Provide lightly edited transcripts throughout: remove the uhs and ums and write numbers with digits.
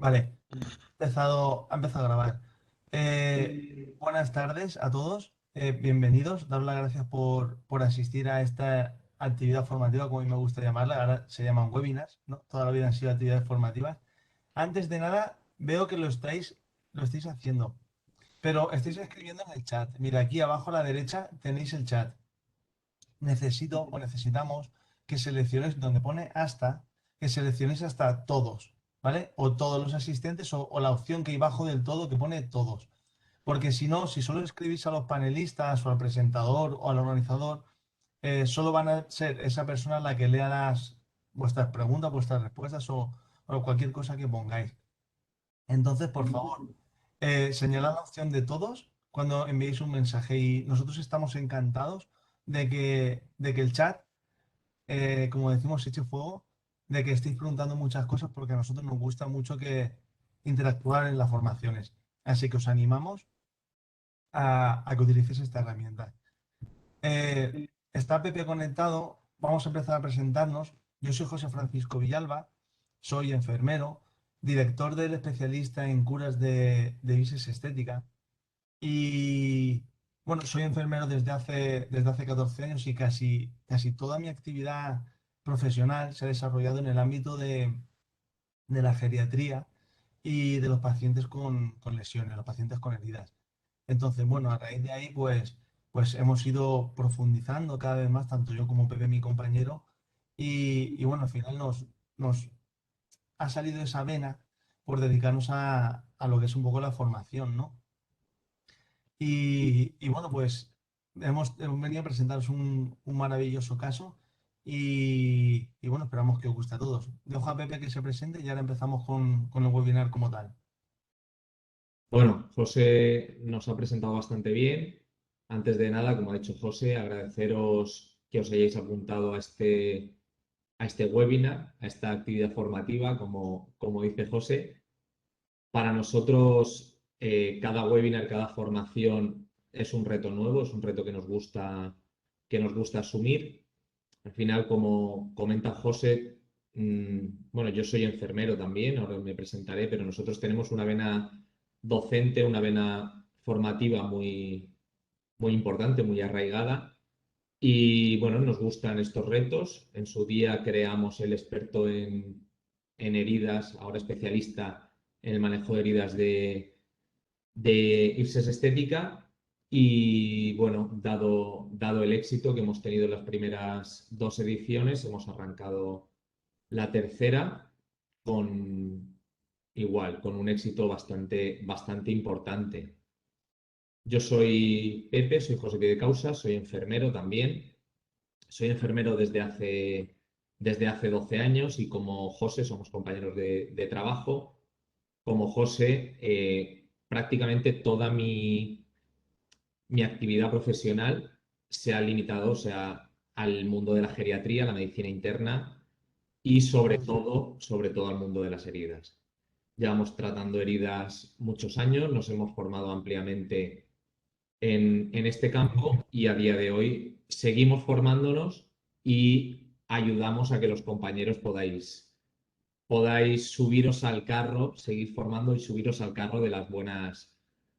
Vale, ha empezado a grabar. Buenas tardes a todos, bienvenidos. Daros las gracias por asistir a esta actividad formativa, como a mí me gusta llamarla. Ahora se llaman webinars, ¿no? Toda la vida han sido actividades formativas. Antes de nada, veo que lo estáis haciendo, pero estáis escribiendo en el chat. Mira, aquí abajo a la derecha tenéis el chat. Necesitamos que selecciones donde pone hasta, que selecciones hasta todos, ¿vale? O todos los asistentes o la opción que hay bajo del todo que pone todos. Porque si no, si solo escribís a los panelistas o al presentador o al organizador, solo van a ser esa persona la que lea vuestras preguntas, vuestras respuestas o cualquier cosa que pongáis. Entonces, por favor, señalad la opción de todos cuando enviéis un mensaje y nosotros estamos encantados de que el chat, como decimos, eche fuego, de que estéis preguntando muchas cosas porque a nosotros nos gusta mucho que interactuar en las formaciones. Así que os animamos a que utilicéis esta herramienta. Está Pepe conectado, vamos a empezar a presentarnos. Yo soy José Francisco Villalba, soy enfermero, director del especialista en curas de Isis Estética. Y bueno, soy enfermero desde hace 14 años y casi toda mi actividad profesional se ha desarrollado en el ámbito de la geriatría y de los pacientes con lesiones, los pacientes con heridas. Entonces, bueno, a raíz de ahí, pues hemos ido profundizando cada vez más, tanto yo como Pepe, mi compañero, y bueno, al final nos ha salido esa vena por dedicarnos a lo que es un poco la formación, ¿no? Y bueno, pues hemos venido a presentaros un maravilloso caso y bueno, esperamos que os guste a todos. Dejo a Pepe que se presente y ahora empezamos con el webinar como tal. Bueno, José nos ha presentado bastante bien. Antes de nada, como ha dicho José, agradeceros que os hayáis apuntado a este webinar, a esta actividad formativa, como dice José. Para nosotros, cada webinar, cada formación es un reto nuevo, es un reto que nos gusta asumir. Al final, como comenta José, bueno, yo soy enfermero también, ahora me presentaré, pero nosotros tenemos una vena docente, una vena formativa muy, muy importante, muy arraigada. Y bueno, nos gustan estos retos. En su día creamos el experto en heridas, ahora especialista en el manejo de heridas de Ipses Estética. Y bueno, dado el éxito que hemos tenido en las primeras dos ediciones, hemos arrancado la tercera con con un éxito bastante importante. Yo soy Pepe, soy José Pie de Causa, soy enfermero también. Soy enfermero desde hace 12 años y como José somos compañeros de trabajo. Como José, prácticamente toda mi actividad profesional se ha limitado, o sea, al mundo de la geriatría, la medicina interna y sobre todo al mundo de las heridas. Llevamos tratando heridas muchos años, nos hemos formado ampliamente en este campo y a día de hoy seguimos formándonos y ayudamos a que los compañeros podáis subiros al carro, seguir formando y subiros al carro de las buenas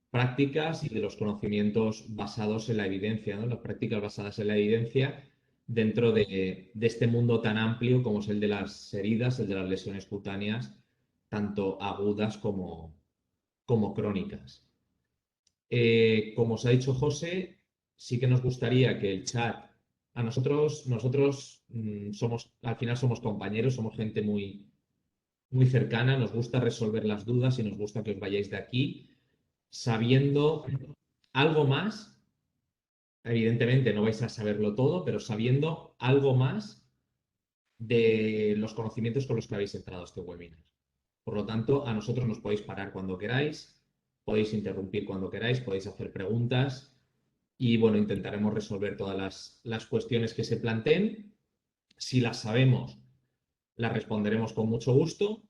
prácticas y de los conocimientos basados en la evidencia, ¿no? Las prácticas basadas en la evidencia dentro de este mundo tan amplio como es el de las heridas, el de las lesiones cutáneas, tanto agudas como crónicas. Como os ha dicho José, sí que nos gustaría que el chat, a nosotros al final somos compañeros, somos gente muy, muy cercana, nos gusta resolver las dudas y nos gusta que os vayáis de aquí sabiendo algo más. Evidentemente no vais a saberlo todo, pero sabiendo algo más de los conocimientos con los que habéis entrado a este webinar. Por lo tanto, a nosotros nos podéis parar cuando queráis, podéis interrumpir cuando queráis, podéis hacer preguntas y bueno, intentaremos resolver todas las cuestiones que se planteen. Si las sabemos, las responderemos con mucho gusto.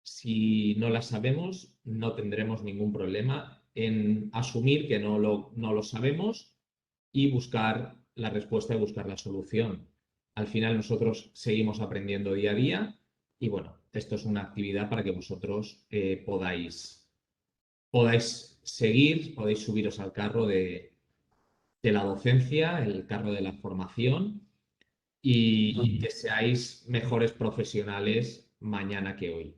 Si no las sabemos, no tendremos ningún problema en asumir que no lo sabemos y buscar la respuesta y buscar la solución. Al final nosotros seguimos aprendiendo día a día y bueno, esto es una actividad para que vosotros podáis seguir, podéis subiros al carro de la docencia, el carro de la formación y que seáis mejores profesionales mañana que hoy.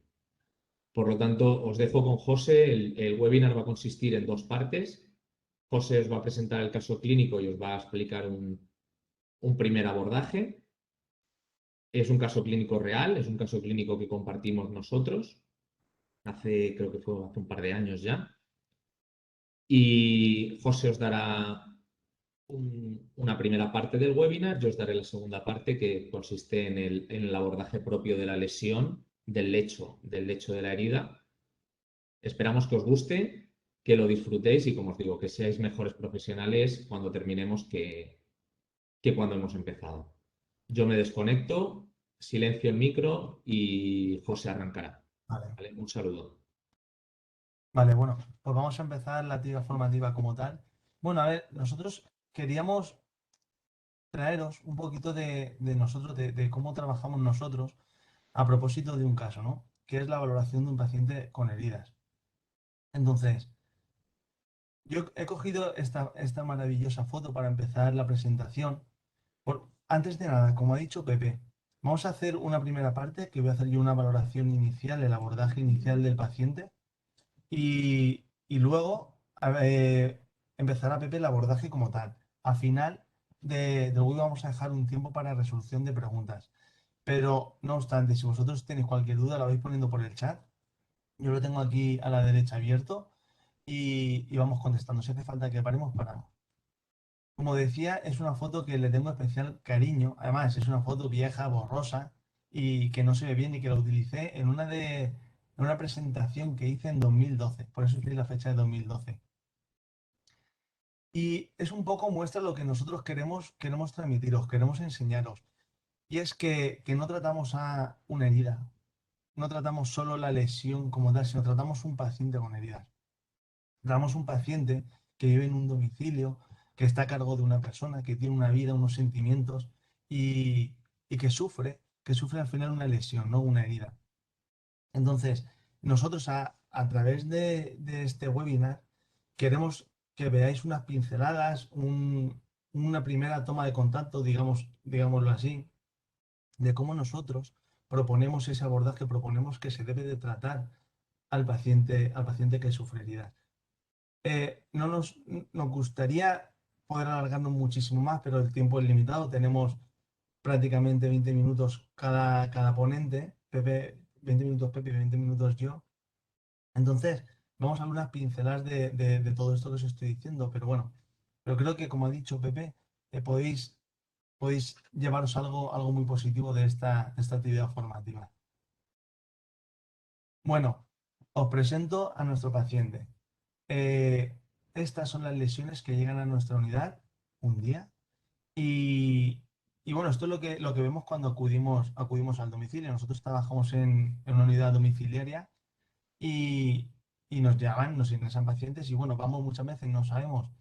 Por lo tanto, os dejo con José. El webinar va a consistir en dos partes. José os va a presentar el caso clínico y os va a explicar un primer abordaje. Es un caso clínico real, es un caso clínico que compartimos nosotros, creo que fue hace un par de años ya. Y José os dará una primera parte del webinar, yo os daré la segunda parte que consiste en el abordaje propio de la lesión, del lecho de la herida. Esperamos que os guste, que lo disfrutéis y, como os digo, que seáis mejores profesionales cuando terminemos que cuando hemos empezado. Yo me desconecto, silencio el micro y José arrancará. Vale. ¿Vale? Un saludo. Vale, bueno, pues vamos a empezar la actividad formativa como tal. Bueno, a ver, nosotros queríamos traeros un poquito de nosotros, de cómo trabajamos nosotros a propósito de un caso, ¿no? Que es la valoración de un paciente con heridas. Entonces, yo he cogido esta maravillosa foto para empezar la presentación. Antes de nada, como ha dicho Pepe, vamos a hacer una primera parte que voy a hacer yo una valoración inicial, el abordaje inicial del paciente y luego empezará Pepe el abordaje como tal. Al final del vídeo vamos a dejar un tiempo para resolución de preguntas. Pero no obstante, si vosotros tenéis cualquier duda, la vais poniendo por el chat. Yo lo tengo aquí a la derecha abierto y vamos contestando. Si hace falta que paremos, paramos. Como decía, es una foto que le tengo especial cariño. Además, es una foto vieja, borrosa y que no se ve bien y que la utilicé en una presentación que hice en 2012. Por eso estoy la fecha de 2012. Y es un poco muestra lo que nosotros queremos transmitiros, queremos enseñaros. Y es que no tratamos a una herida, no tratamos solo la lesión como tal, sino tratamos un paciente con heridas. Tratamos un paciente que vive en un domicilio, que está a cargo de una persona, que tiene una vida, unos sentimientos y, y que sufre al final una lesión, no una herida. Entonces, nosotros a través de este webinar queremos que veáis unas pinceladas, una primera toma de contacto, digámoslo así, de cómo nosotros proponemos ese abordaje, proponemos que se debe de tratar al paciente que sufre heridas. No nos gustaría poder alargarnos muchísimo más, pero el tiempo es limitado. Tenemos prácticamente 20 minutos cada ponente. 20 minutos Pepe y 20 minutos yo. Entonces, vamos a ver unas pinceladas de todo esto que os estoy diciendo. Pero bueno, pero creo que como ha dicho Pepe, podéis llevaros algo muy positivo de esta actividad formativa. Bueno, os presento a nuestro paciente. Eh, Estas son las lesiones que llegan a nuestra unidad un día. Y, y bueno, esto es lo que vemos cuando acudimos al domicilio. Nosotros trabajamos en una unidad domiciliaria y, y nos llaman, nos ingresan pacientes y bueno, vamos muchas veces, no sabemos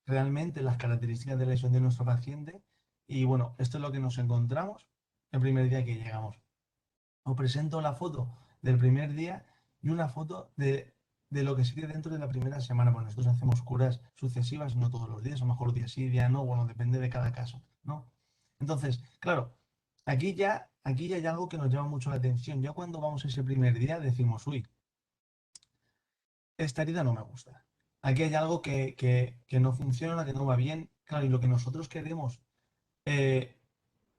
realmente las características de lesión de nuestro paciente. Y bueno, esto es lo que nos encontramos el primer día que llegamos. Os presento la foto del primer día y una foto de lo que sigue dentro de la primera semana. Pues nosotros hacemos curas sucesivas, no todos los días, a lo mejor día sí, día no, bueno, depende de cada caso, ¿no? Entonces, claro, aquí ya hay algo que nos llama mucho la atención. Ya cuando vamos ese primer día decimos, uy, esta herida no me gusta. Aquí hay algo que no funciona, que no va bien. Claro, y lo que nosotros queremos eh,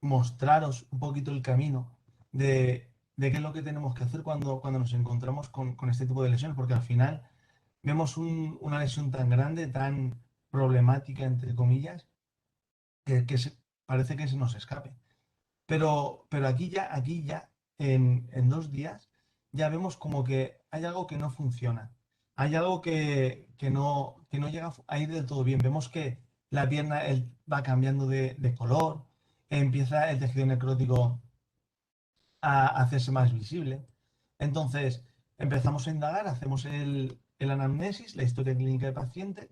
mostraros un poquito el camino de qué es lo que tenemos que hacer cuando nos encontramos con este tipo de lesiones, porque al final vemos una lesión tan grande, tan problemática, entre comillas, que parece que se nos escape. Pero aquí ya en 2 días, ya vemos como que hay algo que no funciona. Hay algo que no llega a ir del todo bien. Vemos que la pierna va cambiando de color, empieza el tejido necrótico a hacerse más visible. Entonces, empezamos a indagar, hacemos el anamnesis, la historia clínica del paciente.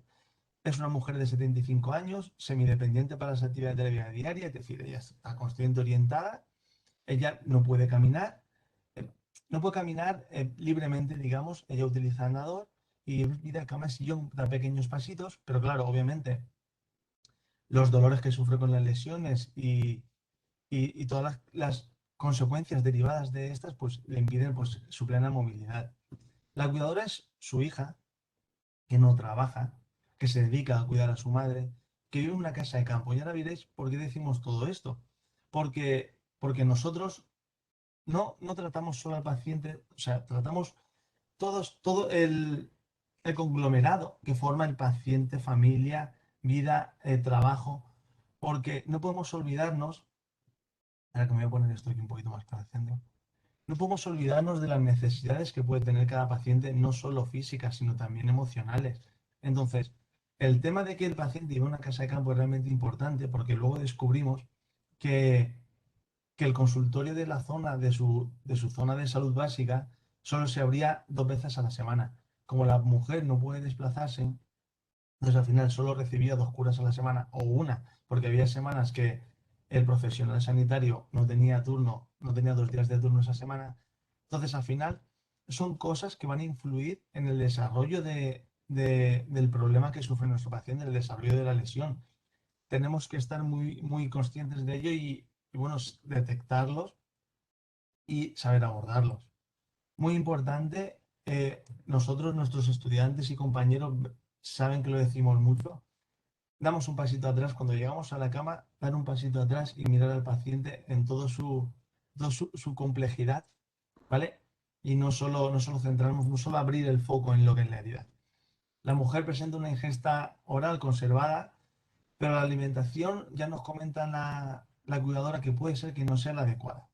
Es una mujer de 75 años, semidependiente para las actividades de la vida diaria, es decir, ella está consciente orientada, ella no puede caminar, no puede caminar libremente, digamos, ella utiliza andador y mira, cama sillón, da pequeños pasitos, pero claro, obviamente los dolores que sufre con las lesiones y todas las consecuencias derivadas de estas, pues le impiden pues, su plena movilidad. La cuidadora es su hija, que no trabaja, que se dedica a cuidar a su madre, que vive en una casa de campo. Y ahora veréis por qué decimos todo esto. Porque nosotros no tratamos solo al paciente, o sea, tratamos todo el conglomerado que forma el paciente, familia, vida, trabajo, porque no podemos olvidarnos, ahora que me voy a poner esto aquí un poquito más para el centro, no podemos olvidarnos de las necesidades que puede tener cada paciente, no solo físicas, sino también emocionales. Entonces, el tema de que el paciente lleve una casa de campo es realmente importante porque luego descubrimos que, que el consultorio de la zona, de su zona de salud básica, solo se abría 2 veces a la semana. Como la mujer no puede desplazarse, entonces al final solo recibía 2 curas a la semana o una, porque había semanas que el profesional sanitario no tenía turno, no tenía 2 días de turno esa semana. Entonces al final son cosas que van a influir en el desarrollo del problema que sufre nuestro paciente, el desarrollo de la lesión. Tenemos que estar muy, muy conscientes de ello y bueno, detectarlos y saber abordarlos. Muy importante, nosotros, nuestros estudiantes y compañeros saben que lo decimos mucho, damos un pasito atrás, cuando llegamos a la cama, dar un pasito atrás y mirar al paciente en todo su complejidad, ¿vale? Y no solo centrarnos, no solo abrir el foco en lo que es la herida. La mujer presenta una ingesta oral conservada, pero la alimentación ya nos comenta la cuidadora que puede ser que no sea la adecuada.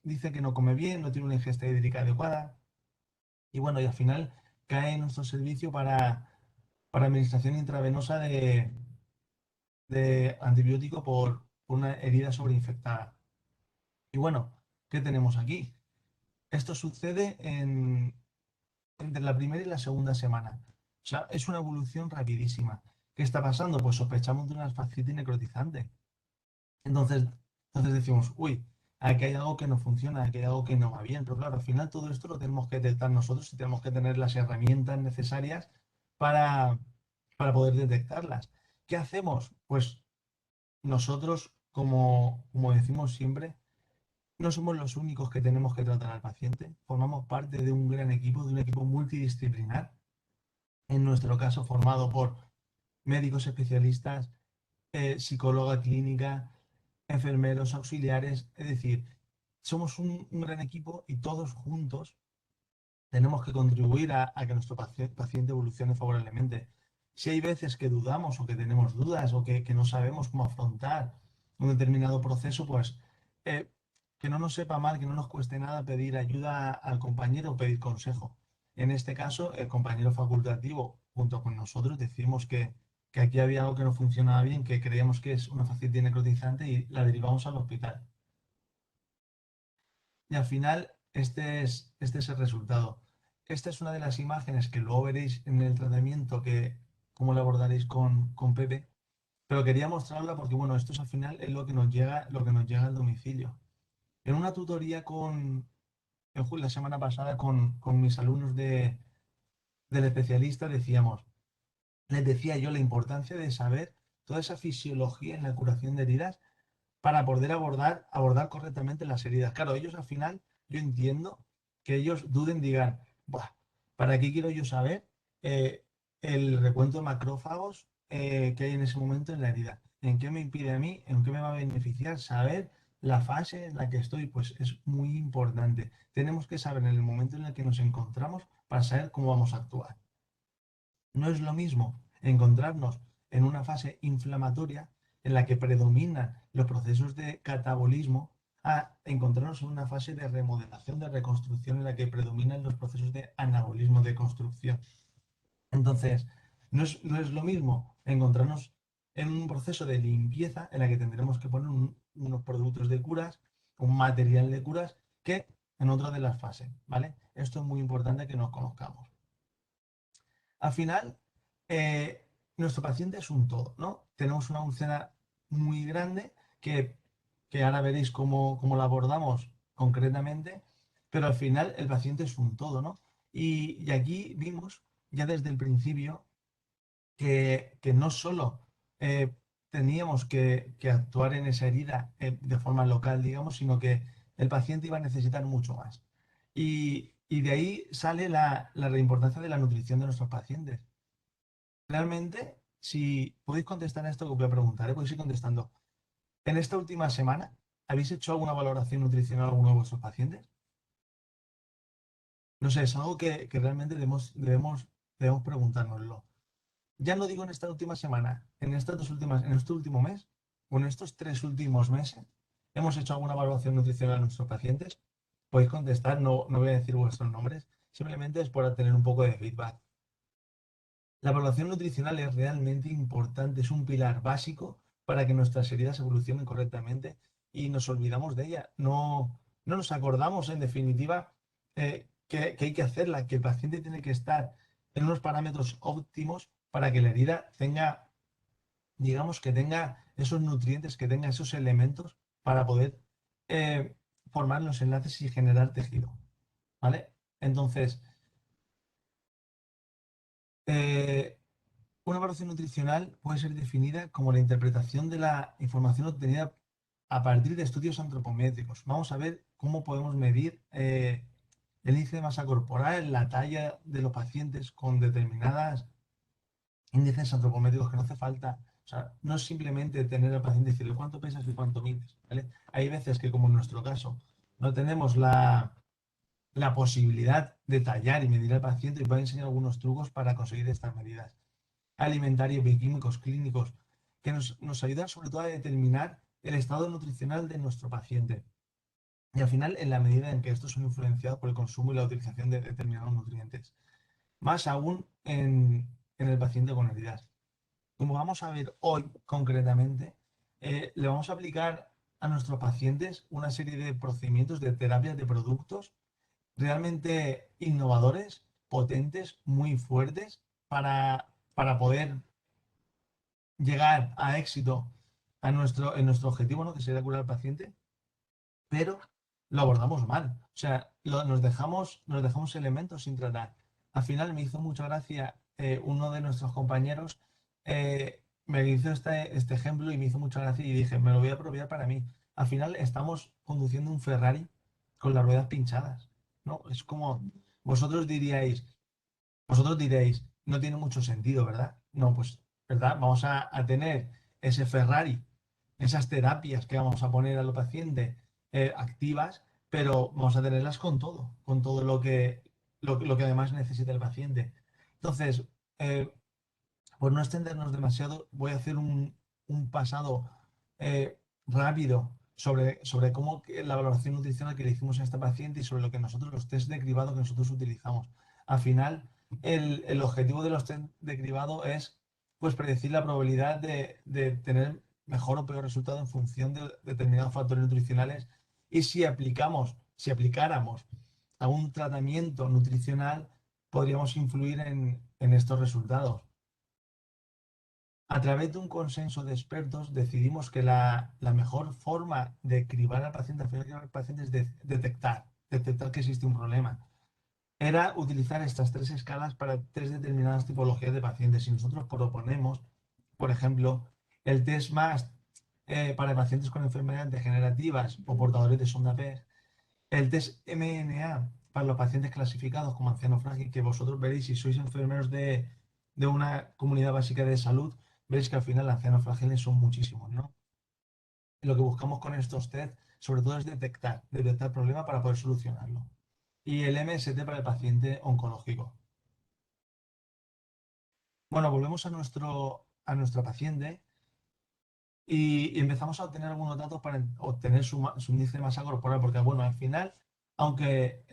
Dice que no come bien, no tiene una ingesta hídrica adecuada y bueno, y al final cae en nuestro servicio para administración intravenosa de antibiótico por una herida sobreinfectada. Y bueno, ¿qué tenemos aquí? Esto sucede entre la primera y la segunda semana. O sea, es una evolución rapidísima. ¿Qué está pasando? Pues sospechamos de una fascitis necrotizante. Entonces, entonces decimos, uy, aquí hay algo que no funciona, aquí hay algo que no va bien. Pero claro, al final todo esto lo tenemos que detectar nosotros y tenemos que tener las herramientas necesarias para, para poder detectarlas. ¿Qué hacemos? Pues nosotros, como decimos siempre, no somos los únicos que tenemos que tratar al paciente. Formamos parte de un gran equipo, de un equipo multidisciplinar, en nuestro caso formado por médicos especialistas, psicóloga clínica, enfermeros, auxiliares. Es decir, somos un gran equipo y todos juntos tenemos que contribuir a que nuestro paciente evolucione favorablemente. Si hay veces que dudamos o que tenemos dudas o que no sabemos cómo afrontar un determinado proceso, pues eh, que no nos sepa mal, que no nos cueste nada pedir ayuda al compañero o pedir consejo. En este caso, el compañero facultativo, junto con nosotros, decimos que aquí había algo que no funcionaba bien, que creíamos que es una fascitis necrotizante y la derivamos al hospital. Y al final, este es el resultado. Esta es una de las imágenes que luego veréis en el tratamiento, que cómo lo abordaréis con Pepe, pero quería mostrarla porque, bueno, esto es al final es lo que nos llega al domicilio. En una tutoría la semana pasada con mis alumnos del especialista les decía yo la importancia de saber toda esa fisiología en la curación de heridas para poder abordar correctamente las heridas. Claro, ellos al final, yo entiendo que ellos duden, digan, "Buah, ¿para qué quiero yo saber eh, el recuento de macrófagos que hay en ese momento en la herida? ¿En qué me impide a mí? ¿En qué me va a beneficiar saber la fase en la que estoy? Pues es muy importante. Tenemos que saber en el momento en el que nos encontramos para saber cómo vamos a actuar. No es lo mismo encontrarnos en una fase inflamatoria en la que predominan los procesos de catabolismo a encontrarnos en una fase de remodelación, de reconstrucción en la que predominan los procesos de anabolismo, de construcción. Entonces, no es lo mismo encontrarnos en un proceso de limpieza en la que tendremos que poner unos productos de curas, un material de curas, que en otra de las fases, ¿vale? Esto es muy importante que nos conozcamos. Al final, nuestro paciente es un todo, ¿no? Tenemos una úlcera muy grande que ahora veréis cómo la abordamos concretamente, pero al final el paciente es un todo, ¿no? Y aquí vimos ya desde el principio que no solo eh, teníamos que actuar en esa herida de forma local, digamos, sino que el paciente iba a necesitar mucho más. Y de ahí sale la importancia de la nutrición de nuestros pacientes. Realmente, si podéis contestar a esto que os voy a preguntar, podéis ir contestando. En esta última semana, ¿habéis hecho alguna valoración nutricional a alguno de vuestros pacientes? No sé, es algo que realmente debemos preguntárnoslo. Ya no digo en esta última semana, en este último mes o en estos 3 últimos meses, ¿hemos hecho alguna evaluación nutricional a nuestros pacientes? Podéis contestar, no voy a decir vuestros nombres, simplemente es por tener un poco de feedback. La evaluación nutricional es realmente importante, es un pilar básico para que nuestras heridas evolucionen correctamente y nos olvidamos de ella. No nos acordamos, en definitiva, que hay que hacerla, que el paciente tiene que estar en unos parámetros óptimos para que la herida tenga, digamos, que tenga esos nutrientes, que tenga esos elementos para poder eh, formar los enlaces y generar tejido. ¿Vale? Entonces, eh, una evaluación nutricional puede ser definida como la interpretación de la información obtenida a partir de estudios antropométricos. Vamos a ver cómo podemos medir el índice de masa corporal, la talla de los pacientes con determinadas índices antropométricos que no hace falta. O sea, no es simplemente tener al paciente y decirle cuánto pesas y cuánto mides, ¿vale? Hay veces que, como en nuestro caso, no tenemos la posibilidad de tallar y medir al paciente y voy a enseñar algunos trucos para conseguir estas medidas alimentarios, bioquímicos, clínicos, que nos ayudan sobre todo a determinar el estado nutricional de nuestro paciente. Y al final, en la medida en que estos son influenciados por el consumo y la utilización de determinados nutrientes. Más aún en el paciente con heridas. Como vamos a ver hoy concretamente, le vamos a aplicar a nuestros pacientes una serie de procedimientos de terapias de productos realmente innovadores, potentes, muy fuertes para poder llegar a éxito en nuestro objetivo, ¿no? Que sería curar al paciente, pero lo abordamos mal. O sea, nos dejamos elementos sin tratar. Al final me hizo mucha gracia uno de nuestros compañeros, me hizo este ejemplo y me hizo mucha gracia y dije, me lo voy a apropiar para mí. Al final estamos conduciendo un Ferrari con las ruedas pinchadas, ¿no? Es como vosotros diréis, no tiene mucho sentido, ¿verdad? No, pues, ¿verdad? Vamos a tener ese Ferrari, esas terapias que vamos a poner a los pacientes activas, pero vamos a tenerlas con todo lo que además necesita el paciente. Entonces, eh, por no extendernos demasiado, voy a hacer un pasado rápido sobre cómo la valoración nutricional que le hicimos a esta paciente y sobre lo que nosotros, los test de cribado que nosotros utilizamos. Al final, el objetivo de los test de cribado es pues predecir la probabilidad de tener mejor o peor resultado en función de determinados factores nutricionales y si aplicáramos algún tratamiento nutricional, podríamos influir en estos resultados. A través de un consenso de expertos decidimos que la mejor forma de cribar al paciente, al final cribar al paciente es detectar que existe un problema. Era utilizar estas 3 escalas para 3 determinadas tipologías de pacientes. Si nosotros proponemos, por ejemplo, el test más para pacientes con enfermedades degenerativas o portadores de sonda PEG, el test MNA para los pacientes clasificados como anciano frágil, que vosotros veréis si sois enfermeros de una comunidad básica de salud, veréis que al final ancianos frágiles son muchísimos, ¿no? Y lo que buscamos con estos test, sobre todo, es detectar el problema para poder solucionarlo. Y el MST para el paciente oncológico. Bueno, volvemos a nuestro paciente y empezamos a obtener algunos datos para obtener su índice de masa corporal, porque bueno, al final, aunque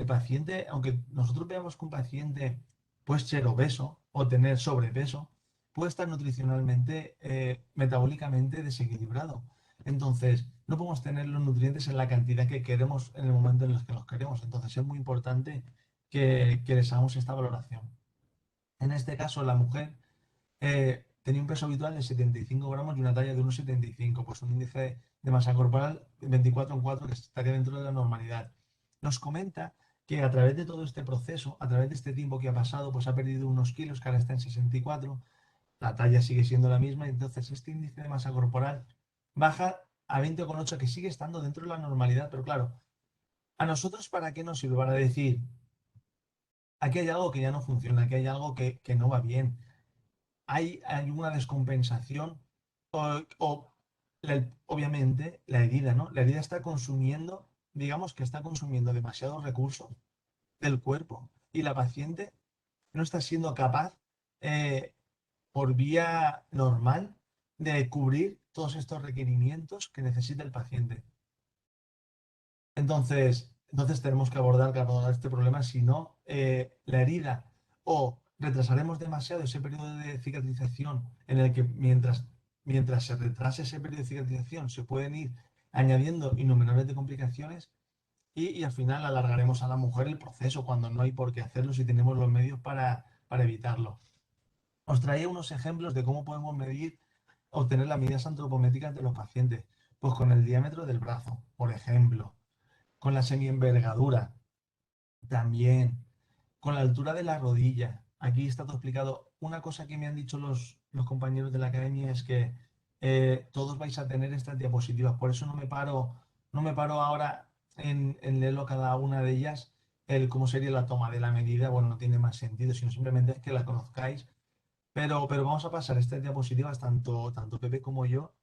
nosotros veamos que un paciente puede ser obeso o tener sobrepeso, puede estar nutricionalmente, metabólicamente desequilibrado. Entonces, no podemos tener los nutrientes en la cantidad que queremos en el momento en el que los queremos. Entonces, es muy importante que les hagamos esta valoración. En este caso, la mujer tenía un peso habitual de 75 gramos y una talla de 1,75, pues un índice de masa corporal 24 en 4 que estaría dentro de la normalidad. Nos comenta que a través de todo este proceso, a través de este tiempo que ha pasado, pues ha perdido unos kilos, que ahora está en 64, la talla sigue siendo la misma, y entonces este índice de masa corporal baja a 20,8, que sigue estando dentro de la normalidad, pero claro, ¿a nosotros para qué nos sirve? Para decir, aquí hay algo que ya no funciona, aquí hay algo que no va bien, hay una descompensación o obviamente la herida, ¿no? La herida está consumiendo, digamos que está consumiendo demasiados recursos del cuerpo y la paciente no está siendo capaz, eh, por vía normal, de cubrir todos estos requerimientos que necesita el paciente. Entonces tenemos que abordar este problema, si no, la herida, o retrasaremos demasiado ese periodo de cicatrización en el que mientras se retrase ese periodo de cicatrización se pueden ir añadiendo innumerables complicaciones y al final alargaremos a la mujer el proceso cuando no hay por qué hacerlo si tenemos los medios para evitarlo. Os traía unos ejemplos de cómo podemos medir, obtener las medidas antropométricas de los pacientes. Pues con el diámetro del brazo, por ejemplo, con la semienvergadura, también, con la altura de la rodilla. Aquí está todo explicado. Una cosa que me han dicho los compañeros de la academia es que todos vais a tener estas diapositivas, por eso no me paro ahora en leerlo cada una de ellas, el cómo sería la toma de la medida, bueno, no tiene más sentido, sino simplemente es que la conozcáis, pero vamos a pasar estas diapositivas, tanto Pepe como yo,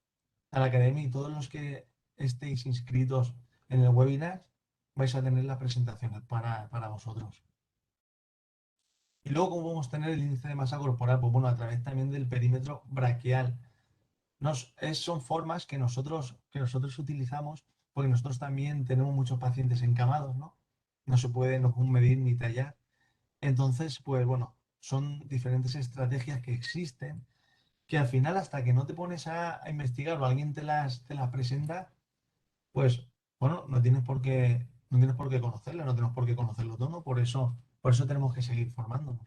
a la academia, y todos los que estéis inscritos en el webinar vais a tener las presentaciones para vosotros. Y luego, ¿cómo podemos tener el índice de masa corporal? Pues bueno, a través también del perímetro braquial. Son formas que nosotros utilizamos porque nosotros también tenemos muchos pacientes encamados, ¿no? No pueden medir ni tallar. Entonces, pues bueno, son diferentes estrategias que existen que al final, hasta que no te pones a investigar o alguien te las presenta, pues bueno, no tienes por qué conocerla, no tenemos por qué conocerlo todo, por eso tenemos que seguir formándonos.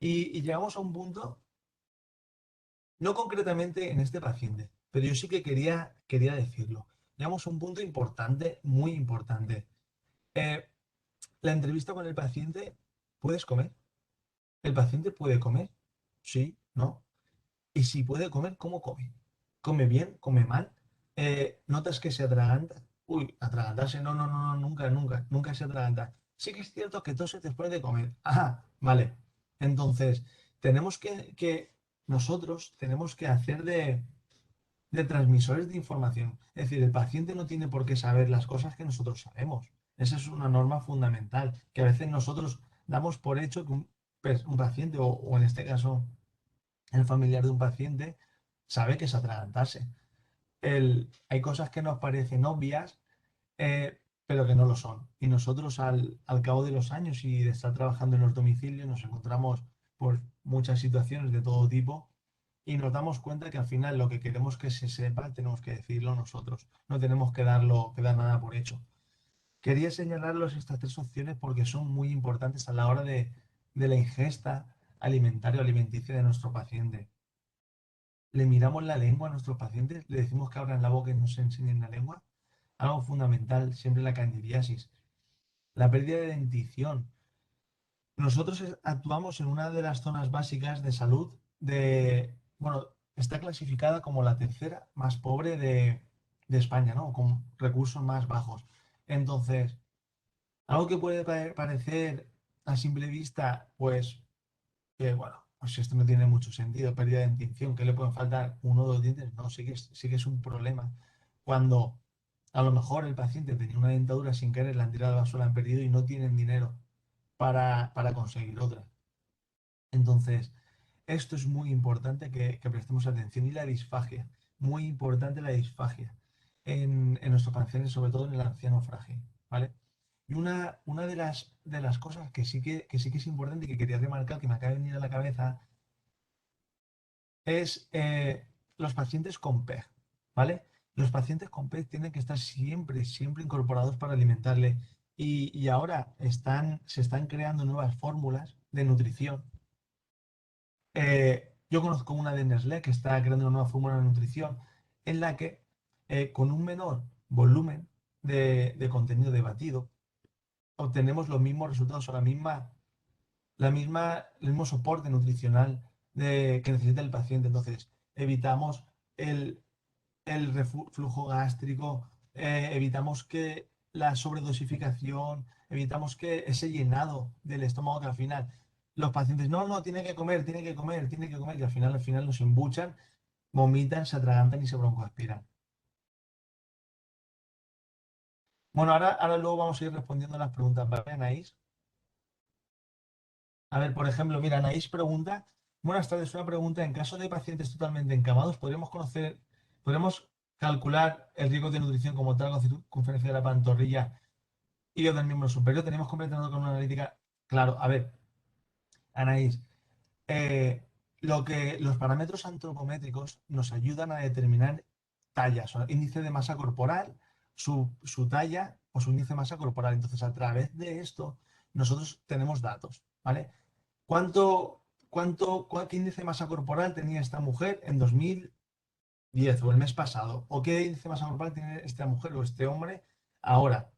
Y llegamos a un punto, no concretamente en este paciente, pero yo sí que quería decirlo. Llegamos a un punto importante, muy importante. Eh, la entrevista con el paciente, ¿puedes comer? ¿El paciente puede comer? Sí, ¿no? Y si puede comer, ¿cómo come? ¿Come bien? ¿Come mal? ¿Notas que se atraganta? Uy, atragantarse, no, no, no, no, nunca, nunca, nunca se atraganta. Sí que es cierto que tose después de comer. Ajá, vale. Entonces, nosotros tenemos que hacer de transmisores de información. Es decir, el paciente no tiene por qué saber las cosas que nosotros sabemos. Esa es una norma fundamental, que a veces nosotros damos por hecho que un paciente, o en este caso el familiar de un paciente, sabe que es atragantarse. Hay cosas que nos parecen obvias, pero que no lo son. Y nosotros al cabo de los años y de estar trabajando en los domicilios nos encontramos por muchas situaciones de todo tipo y nos damos cuenta que al final lo que queremos que se sepa tenemos que decirlo nosotros. No tenemos que dar nada por hecho. Quería señalarlos estas tres opciones porque son muy importantes a la hora de la ingesta alimentaria o alimenticia de nuestro paciente. Le miramos la lengua a nuestros pacientes, le decimos que abran la boca y nos enseñen la lengua. Algo fundamental, siempre la candidiasis. La pérdida de dentición. Nosotros actuamos en una de las zonas básicas de salud bueno, está clasificada como la tercera más pobre de España, ¿no? Con recursos más bajos. Entonces, algo que puede parecer a simple vista, pues que bueno, pues esto no tiene mucho sentido, pérdida de dentición, que le pueden faltar uno o dos dientes, no, sí que es un problema. Cuando a lo mejor el paciente tenía una dentadura sin querer, la han tirado a la basura, la han perdido y no tienen dinero para conseguir otra. Entonces, esto es muy importante que prestemos atención. Y la disfagia, muy importante la disfagia en nuestros pacientes, sobre todo en el anciano frágil, ¿vale? Y una de las cosas que sí que es importante y que quería remarcar, que me acaba de venir a la cabeza, es los pacientes con PEG, ¿vale? Los pacientes con PEG tienen que estar siempre, siempre incorporados para alimentarle. Y ahora se están creando nuevas fórmulas de nutrición. Yo conozco una de Nestlé que está creando una nueva fórmula de nutrición en la que, con un menor volumen de contenido de batido, obtenemos los mismos resultados o el mismo soporte nutricional que necesita el paciente. Entonces, evitamos el, el reflujo gástrico, evitamos que la sobredosificación, evitamos que ese llenado del estómago que al final los pacientes, no, no, tiene que comer, tiene que comer, tiene que comer, y al final nos embuchan, vomitan, se atragantan y se broncoaspiran. Bueno, ahora luego vamos a ir respondiendo a las preguntas, ¿vale, Anaís? A ver, por ejemplo, mira, Anaís pregunta, buenas tardes, una pregunta, en caso de pacientes totalmente encamados, ¿podremos calcular el riesgo de nutrición como tal con circunferencia de la pantorrilla y o del miembro superior? Tenemos completado con una analítica. Claro, a ver, Anaís, eh, los parámetros antropométricos nos ayudan a determinar tallas, o índice de masa corporal, su talla o su índice de masa corporal. Entonces, a través de esto, nosotros tenemos datos, ¿vale? ¿Qué índice de masa corporal tenía esta mujer en 2010 o el mes pasado? ¿O qué índice de masa corporal tiene esta mujer o este hombre ahora?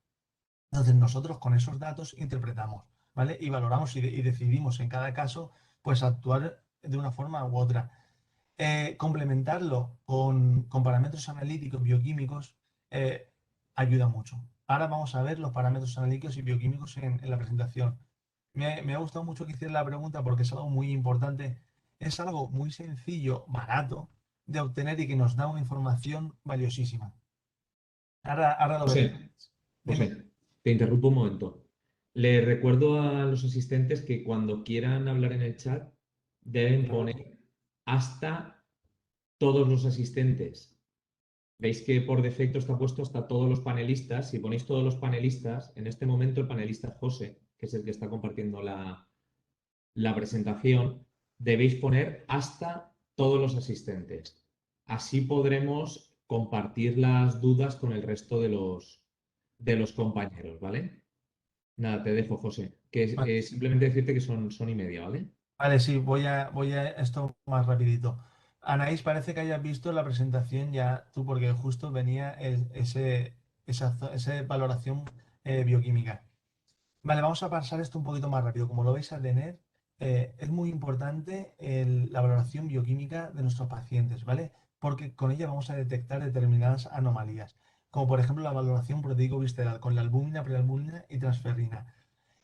Entonces nosotros con esos datos interpretamos, ¿vale? Y valoramos y decidimos en cada caso, pues actuar de una forma u otra. Complementarlo con parámetros analíticos bioquímicos ayuda mucho. Ahora vamos a ver los parámetros analíticos y bioquímicos en la presentación. Me ha gustado mucho que hicieras la pregunta porque es algo muy importante. Es algo muy sencillo, barato de obtener y que nos da una información valiosísima. Ahora lo José, veremos. Dime. José, te interrumpo un momento. Le recuerdo a los asistentes que cuando quieran hablar en el chat deben poner hasta todos los asistentes. Veis que por defecto está puesto hasta todos los panelistas. Si ponéis todos los panelistas, en este momento el panelista José, que es el que está compartiendo la presentación, debéis poner hasta todos los asistentes. Así podremos compartir las dudas con el resto de los compañeros, ¿vale? Nada, te dejo, José. Simplemente decirte que son y media, ¿vale? Vale, sí, voy a esto más rapidito. Anaís, parece que hayas visto la presentación ya tú, porque justo venía esa valoración bioquímica. Vale, vamos a pasar esto un poquito más rápido. Como lo vais a tener, es muy importante la valoración bioquímica de nuestros pacientes, ¿vale? Porque con ella vamos a detectar determinadas anomalías, como por ejemplo la valoración proteico-visceral con la albúmina, prealbúmina y transferrina.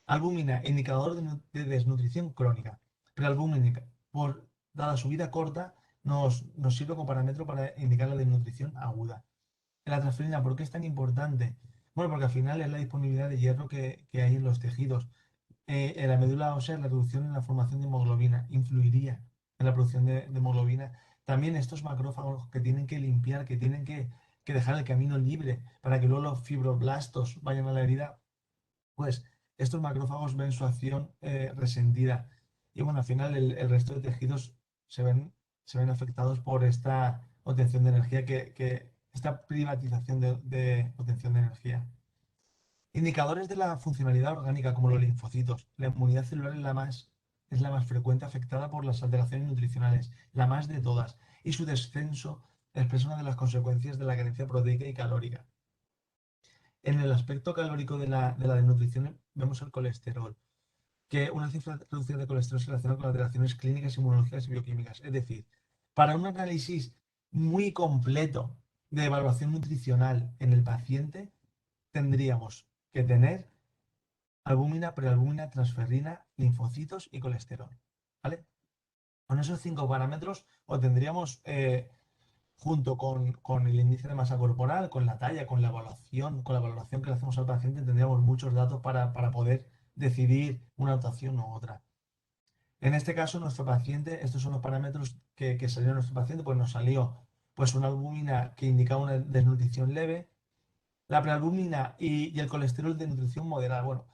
Albúmina, indicador de desnutrición crónica. Prealbúminica, dada su vida corta, nos sirve como parámetro para indicar la desnutrición aguda. La transferina, ¿por qué es tan importante? Bueno, porque al final es la disponibilidad de hierro que hay en los tejidos. En la médula ósea, la reducción en la formación de hemoglobina influiría en la producción de hemoglobina. También estos macrófagos que tienen que limpiar, que dejar el camino libre para que luego los fibroblastos vayan a la herida, pues estos macrófagos ven su acción resentida. Y bueno, al final el resto de tejidos se ven, se ven afectados por esta obtención de energía, esta privatización de obtención de energía. Indicadores de la funcionalidad orgánica, como los linfocitos. La inmunidad celular es la más frecuente afectada por las alteraciones nutricionales, la más de todas, y su descenso expresa una de las consecuencias de la carencia proteica y calórica. En el aspecto calórico de la desnutrición vemos el colesterol, que una cifra reducida de colesterol se relaciona con alteraciones clínicas, inmunológicas y bioquímicas. Es decir, para un análisis muy completo de evaluación nutricional en el paciente, tendríamos que tener albúmina, prealbúmina, transferrina, linfocitos y colesterol. ¿Vale? Con esos 5 parámetros obtendríamos junto con el índice de masa corporal, con la talla, con la valoración que le hacemos al paciente, tendríamos muchos datos para poder decidir una actuación u otra. En este caso, nuestro paciente, estos son los parámetros que salieron a nuestro paciente, pues nos salió pues una albúmina que indicaba una desnutrición leve, la prealbúmina y el colesterol de nutrición moderada. Bueno,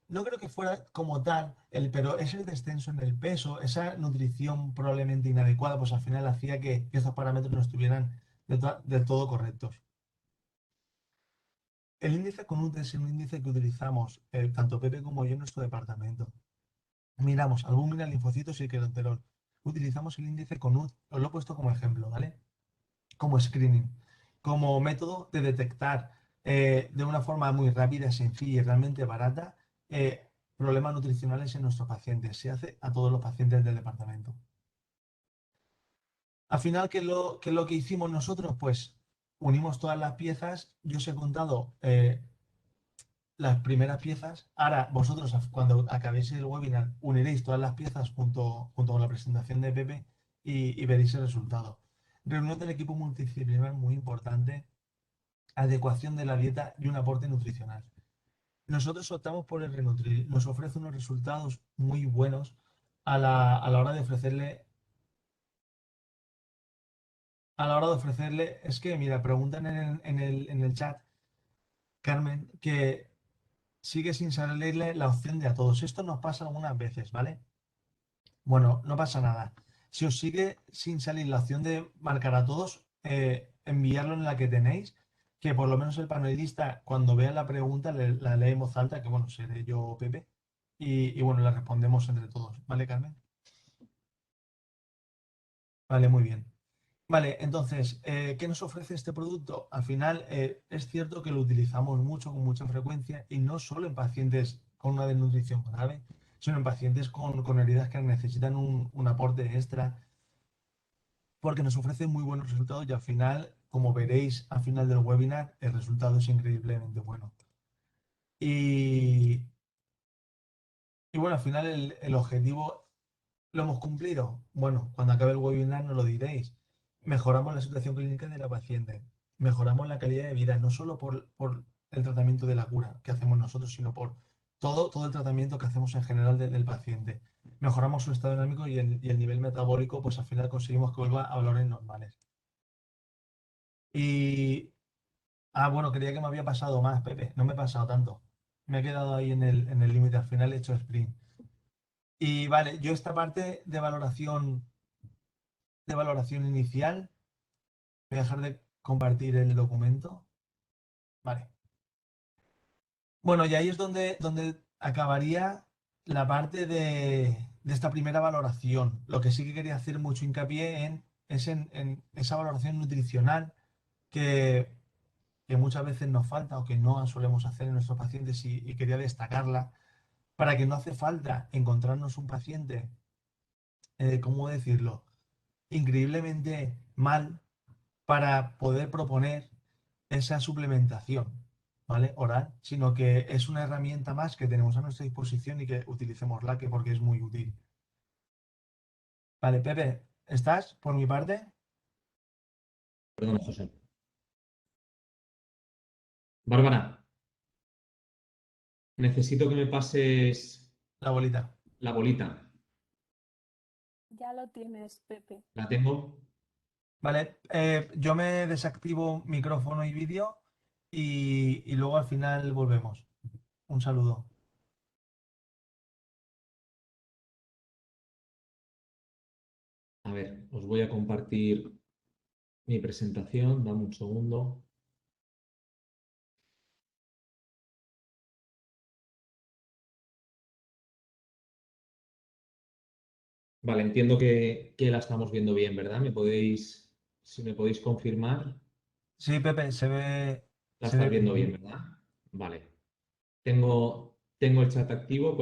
no creo que fuera como tal, pero ese descenso en el peso, esa nutrición probablemente inadecuada, pues al final hacía que estos parámetros no estuvieran del todo correctos. El índice CONUT es un índice que utilizamos tanto Pepe como yo en nuestro departamento. Miramos albúmina, linfocitos y colesterol. Utilizamos el índice CONUT, os lo he puesto como ejemplo, ¿vale? Como screening, como método de detectar de una forma muy rápida, sencilla y realmente barata problemas nutricionales en nuestros pacientes. Se hace a todos los pacientes del departamento. Al final, ¿qué es lo que hicimos nosotros? Pues unimos todas las piezas. Yo os he contado las primeras piezas. Ahora vosotros, cuando acabéis el webinar, uniréis todas las piezas junto con la presentación de Pepe y veréis el resultado. Reunión del equipo multidisciplinar muy importante, adecuación de la dieta y un aporte nutricional. Nosotros optamos por el Renutri. Nos ofrece unos resultados muy buenos a la hora de ofrecerle. A la hora de ofrecerle, es que, mira, preguntan en el chat, Carmen, que sigue sin salirle la opción de a todos. Esto nos pasa algunas veces, ¿vale? Bueno, no pasa nada. Si os sigue sin salir la opción de marcar a todos, enviarlo en la que tenéis, que por lo menos el panelista, cuando vea la pregunta, la lee en voz alta, que bueno, seré yo, Pepe, y bueno, la respondemos entre todos. ¿Vale, Carmen? Vale, muy bien. Vale, entonces, ¿qué nos ofrece este producto? Al final, es cierto que lo utilizamos mucho, con mucha frecuencia, y no solo en pacientes con una desnutrición grave, sino en pacientes con heridas que necesitan un aporte extra, porque nos ofrece muy buenos resultados y al final, como veréis al final del webinar, el resultado es increíblemente bueno. Y, y bueno, al final el objetivo lo hemos cumplido. Bueno, cuando acabe el webinar nos lo diréis. Mejoramos la situación clínica de la paciente, mejoramos la calidad de vida, no solo por el tratamiento de la cura que hacemos nosotros, sino por todo el tratamiento que hacemos en general del paciente. Mejoramos su estado dinámico y el nivel metabólico, pues al final conseguimos que vuelva a valores normales. Y, bueno, creía que me había pasado más, Pepe, no me he pasado tanto. Me he quedado ahí en el límite, al final he hecho sprint. Y vale, yo esta parte de valoración inicial, voy a dejar de compartir el documento. Vale. Bueno, y ahí es donde acabaría la parte de esta primera valoración. Lo que sí que quería hacer mucho hincapié es en esa valoración nutricional que, que muchas veces nos falta o que no solemos hacer en nuestros pacientes y quería destacarla para que no hace falta encontrarnos un paciente, ¿cómo decirlo? Increíblemente mal para poder proponer esa suplementación, ¿vale? Oral, sino que es una herramienta más que tenemos a nuestra disposición y que utilicémosla, que porque es muy útil. Vale, Pepe, ¿estás por mi parte? Perdón, José. Bárbara, necesito que me pases La bolita. la bolita. Ya lo tienes, Pepe. ¿La tengo? Vale, yo me desactivo micrófono y vídeo y luego al final volvemos. Un saludo. A ver, os voy a compartir mi presentación. Dame un segundo. Vale, entiendo que la estamos viendo bien, ¿verdad? Si me podéis confirmar, Sí, Pepe, se ve, la se estás ve viendo bien, bien. ¿verdad? Vale. Tengo el chat activo.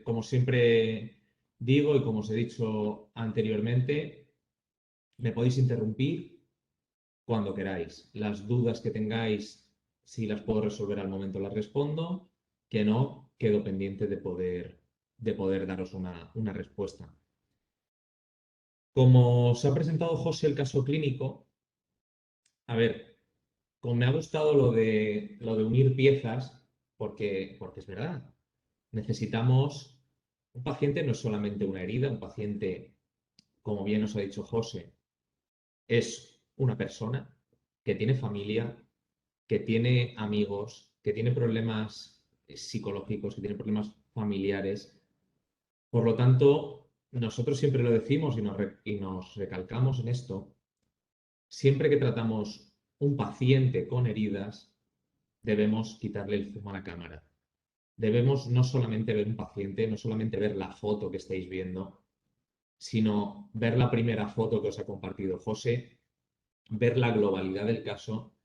Como siempre digo y como os he dicho anteriormente, me podéis interrumpir cuando queráis. Las dudas que tengáis, si las puedo resolver al momento, las respondo. Que no, quedo pendiente de poder daros una respuesta. Como os ha presentado José el caso clínico, a ver, como me ha gustado lo de unir piezas, porque es verdad, necesitamos, un paciente no es solamente una herida, un paciente, como bien os ha dicho José, es una persona que tiene familia, que tiene amigos, que tiene problemas psicológicos, que tiene problemas familiares. Por lo tanto, nosotros siempre lo decimos y nos recalcamos en esto. Siempre que tratamos un paciente con heridas, debemos quitarle el zumo a la cámara. Debemos no solamente ver un paciente, no solamente ver la foto que estáis viendo, sino ver la primera foto que os ha compartido José, ver la globalidad del caso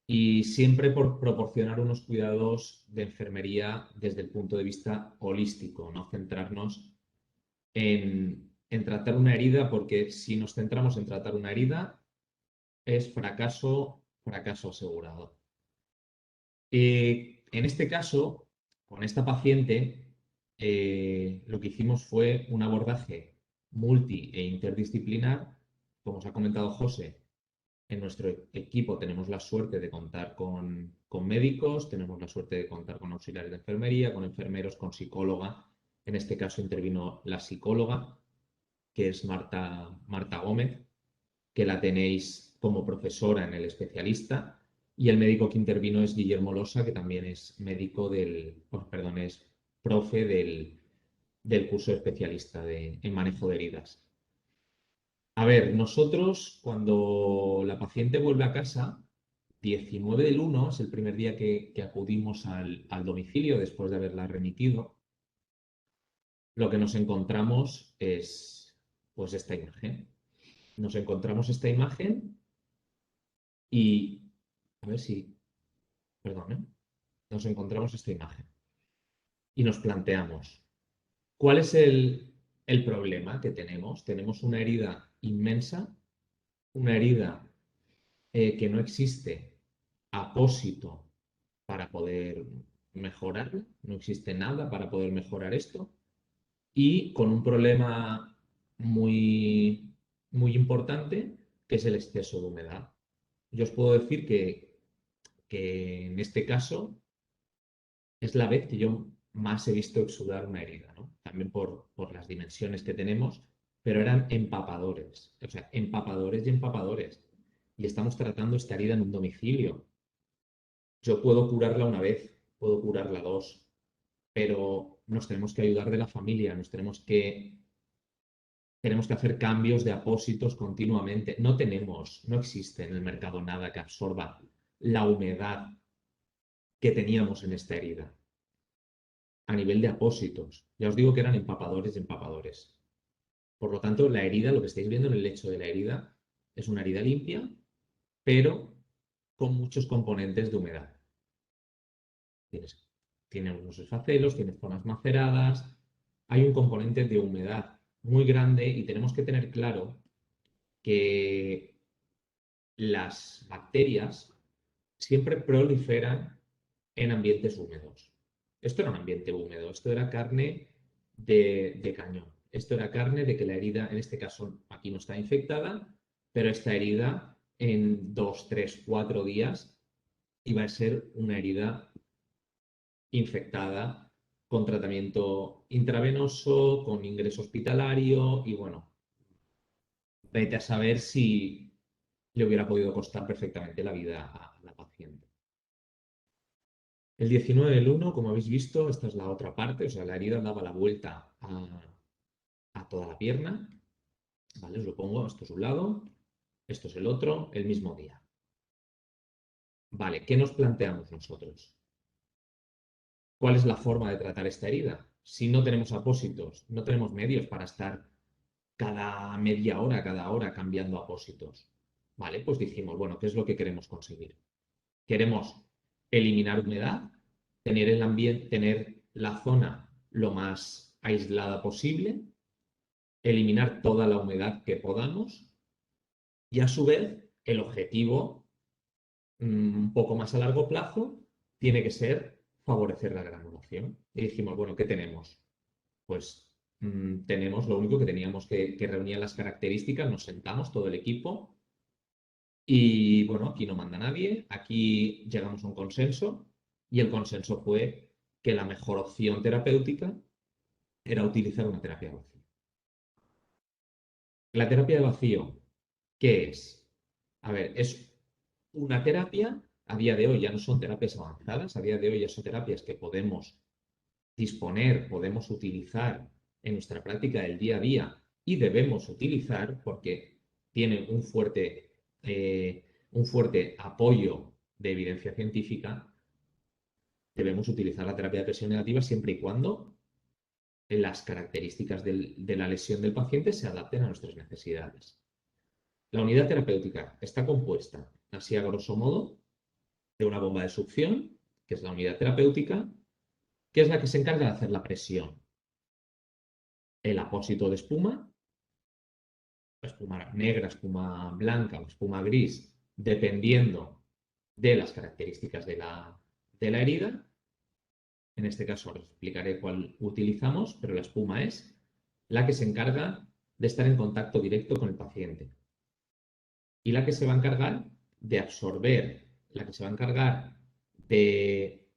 y siempre por proporcionar unos cuidados de enfermería desde el punto de vista holístico, no centrarnos en tratar una herida, porque si nos centramos en tratar una herida es fracaso, fracaso asegurado. En este caso, con esta paciente, lo que hicimos fue un abordaje multi e interdisciplinar. Como os ha comentado José, en nuestro equipo tenemos la suerte de contar con médicos, tenemos la suerte de contar con auxiliares de enfermería, con enfermeros, con psicóloga. En este caso intervino la psicóloga, que es Marta Gómez, que la tenéis como profesora en el especialista, y el médico que intervino es Guillermo Losa, que también es médico perdón, es profe del curso de especialista en manejo de heridas. A ver, nosotros cuando la paciente vuelve a casa, 19 del 1 es el primer día que acudimos al domicilio después de haberla remitido, lo que nos encontramos es pues esta imagen. Nos encontramos esta imagen y, a ver si, perdón, nos encontramos esta imagen y nos planteamos, ¿cuál es el problema que tenemos? Tenemos una herida inmensa, una herida que no existe apósito para poder mejorarla, no existe nada para poder mejorar esto, y con un problema muy, muy importante, que es el exceso de humedad. Yo os puedo decir que en este caso es la vez que yo más he visto exudar una herida, ¿no? También por las dimensiones que tenemos, pero eran empapadores, o sea, empapadores y empapadores. Y estamos tratando esta herida en un domicilio. Yo puedo curarla una vez, puedo curarla dos, pero nos tenemos que ayudar de la familia, tenemos que hacer cambios de apósitos continuamente. No existe en el mercado nada que absorba la humedad que teníamos en esta herida a nivel de apósitos. Ya os digo que eran empapadores y empapadores. Por lo tanto, la herida, lo que estáis viendo en el lecho de la herida, es una herida limpia, pero con muchos componentes de humedad. Tiene unos esfacelos, tiene zonas maceradas, hay un componente de humedad muy grande y tenemos que tener claro que las bacterias siempre proliferan en ambientes húmedos. Esto era un ambiente húmedo, esto era carne de cañón. Esto era carne de que la herida, en este caso aquí no está infectada, pero esta herida en 2, 3, 4 días iba a ser una herida infectada con tratamiento intravenoso, con ingreso hospitalario y bueno, vete a saber si le hubiera podido costar perfectamente la vida a la paciente. El 19 del 1, como habéis visto, esta es la otra parte, o sea, la herida daba la vuelta a toda la pierna. ¿Vale? Os lo pongo, esto es un lado, esto es el otro, el mismo día. Vale, ¿qué nos planteamos nosotros? ¿Cuál es la forma de tratar esta herida? Si no tenemos apósitos, no tenemos medios para estar cada media hora, cada hora cambiando apósitos. Vale, pues dijimos, bueno, ¿qué es lo que queremos conseguir? Queremos eliminar humedad, tener el ambiente, tener la zona lo más aislada posible, eliminar toda la humedad que podamos y a su vez el objetivo un poco más a largo plazo tiene que ser favorecer la granulación. Y dijimos, bueno, ¿qué tenemos? Pues tenemos lo único que teníamos que reunir las características, nos sentamos todo el equipo y bueno, aquí no manda nadie, aquí llegamos a un consenso y el consenso fue que la mejor opción terapéutica era utilizar una terapia de vacío. La terapia de vacío, ¿qué es? A ver, es una terapia, a día de hoy ya no son terapias avanzadas, a día de hoy ya son terapias que podemos disponer, podemos utilizar en nuestra práctica del día a día y debemos utilizar porque tiene un fuerte apoyo de evidencia científica. Debemos utilizar la terapia de presión negativa siempre y cuando las características de la lesión del paciente se adapten a nuestras necesidades. La unidad terapéutica está compuesta, así a grosso modo, de una bomba de succión, que es la unidad terapéutica, que es la que se encarga de hacer la presión. El apósito de espuma negra, espuma blanca o espuma gris, dependiendo de las características de la herida. En este caso os explicaré cuál utilizamos, pero la espuma es la que se encarga de estar en contacto directo con el paciente. Y la que se va a encargar de absorber, la que se va a encargar de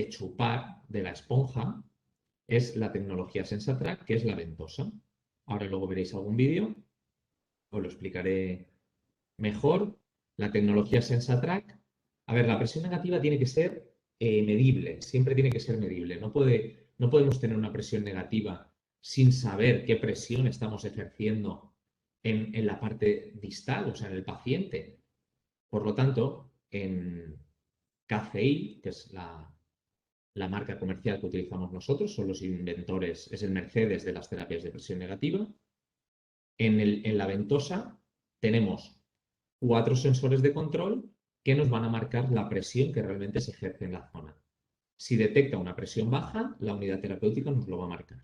chupar de la esponja, es la tecnología SensaTrack, que es la ventosa. Ahora luego veréis algún vídeo, os lo explicaré mejor. La tecnología SensaTrack, a ver, la presión negativa tiene que ser medible, siempre tiene que ser medible. No podemos tener una presión negativa sin saber qué presión estamos ejerciendo en la parte distal, o sea, en el paciente. Por lo tanto, en KCI, que es la marca comercial que utilizamos nosotros, son los inventores, es el Mercedes de las terapias de presión negativa. En la ventosa tenemos 4 sensores de control que nos van a marcar la presión que realmente se ejerce en la zona. Si detecta una presión baja, la unidad terapéutica nos lo va a marcar.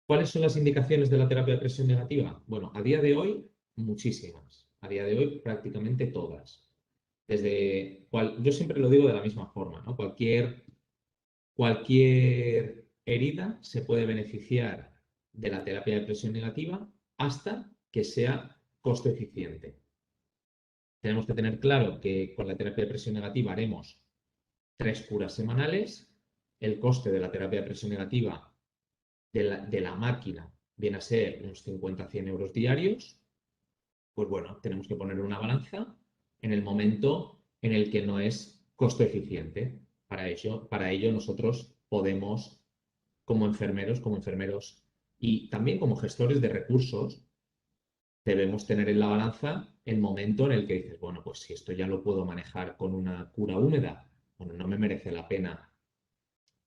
¿Cuáles son las indicaciones de la terapia de presión negativa? Bueno, a día de hoy, muchísimas. A día de hoy, prácticamente todas. Yo siempre lo digo de la misma forma, ¿no? Cualquier herida se puede beneficiar de la terapia de presión negativa hasta que sea costo eficiente. Tenemos que tener claro que con la terapia de presión negativa haremos 3 curas semanales. El coste de la terapia de presión negativa de la máquina viene a ser unos 50 a 100 euros diarios. Pues bueno, tenemos que poner una balanza en el momento en el que no es costo eficiente. Para ello nosotros podemos, como enfermeros y también como gestores de recursos, debemos tener en la balanza el momento en el que dices, bueno, pues si esto ya lo puedo manejar con una cura húmeda, bueno, no me merece la pena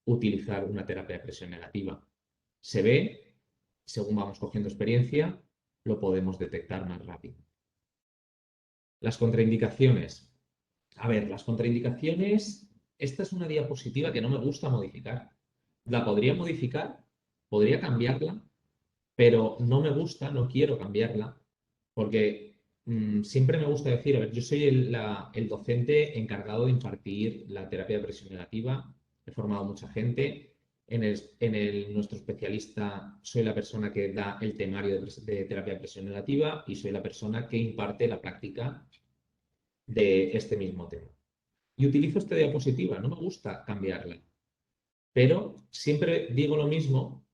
utilizar una terapia de presión negativa. Se ve, según vamos cogiendo experiencia, lo podemos detectar más rápido. Las contraindicaciones. A ver, las contraindicaciones, esta es una diapositiva que no me gusta modificar. La podría modificar, podría cambiarla, pero no me gusta, no quiero cambiarla, porque siempre me gusta decir, a ver, yo soy el docente encargado de impartir la terapia de presión negativa, he formado mucha gente, nuestro especialista soy la persona que da el temario de terapia de presión negativa y soy la persona que imparte la práctica de este mismo tema. Y utilizo esta diapositiva, no me gusta cambiarla, pero siempre digo lo mismo,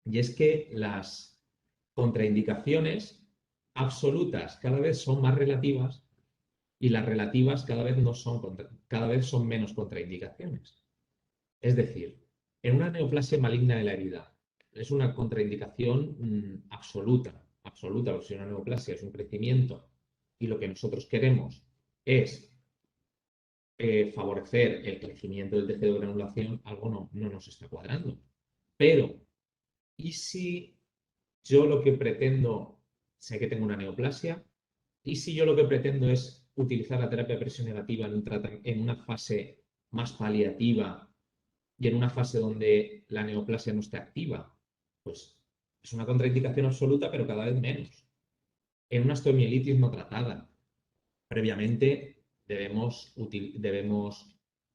y es que las contraindicaciones absolutas cada vez son más relativas y las relativas cada vez son menos contraindicaciones. Es decir, en una neoplasia maligna de la herida es una contraindicación absoluta, porque si una neoplasia es un crecimiento y lo que nosotros queremos es favorecer el crecimiento del tejido de granulación, algo no nos está cuadrando. Pero, ¿y si yo lo que pretendo, sé que tengo una neoplasia, y si yo lo que pretendo es utilizar la terapia de presión negativa en una fase más paliativa y en una fase donde la neoplasia no esté activa? Pues es una contraindicación absoluta, pero cada vez menos. En una osteomielitis no tratada, previamente debemos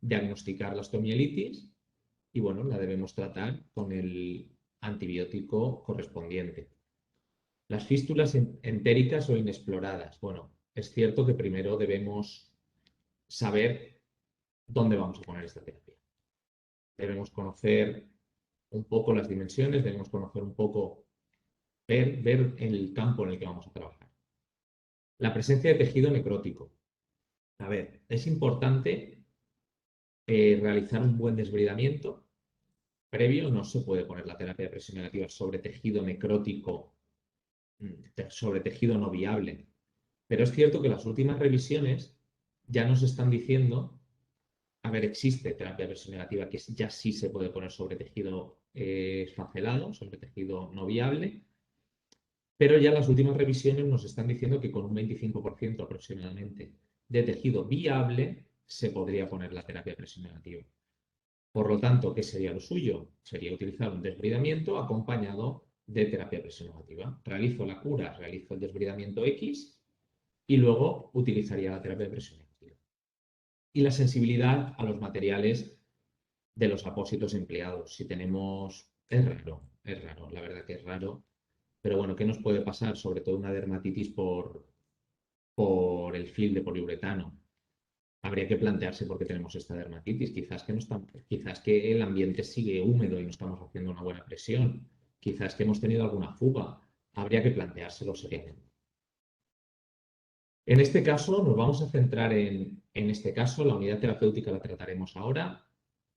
diagnosticar la osteomielitis y bueno, la debemos tratar con el antibiótico correspondiente. Las fístulas entéricas o inexploradas. Bueno, es cierto que primero debemos saber dónde vamos a poner esta terapia. Debemos conocer un poco las dimensiones, debemos conocer un poco, ver el campo en el que vamos a trabajar. La presencia de tejido necrótico. A ver, es importante realizar un buen desbridamiento previo. No se puede poner la terapia de presión negativa sobre tejido necrótico, sobre tejido no viable. Pero es cierto que las últimas revisiones ya nos están diciendo, a ver, existe terapia de presión negativa que ya sí se puede poner sobre tejido esfacelado, sobre tejido no viable, pero ya las últimas revisiones nos están diciendo que con un 25% aproximadamente de tejido viable, se podría poner la terapia de presión negativa. Por lo tanto, ¿qué sería lo suyo? Sería utilizar un desbridamiento acompañado de terapia de presión negativa. Realizo la cura, realizo el desbridamiento X y luego utilizaría la terapia de presión negativa. Y la sensibilidad a los materiales de los apósitos empleados. Si tenemos... Es raro, la verdad que es raro. Pero bueno, ¿qué nos puede pasar? Sobre todo una dermatitis por el film de poliuretano. Habría que plantearse por qué tenemos esta dermatitis. Quizás que el ambiente sigue húmedo y no estamos haciendo una buena presión. Quizás que hemos tenido alguna fuga. Habría que planteárselo seriamente. En este caso, nos vamos a centrar en este caso. La unidad terapéutica la trataremos ahora.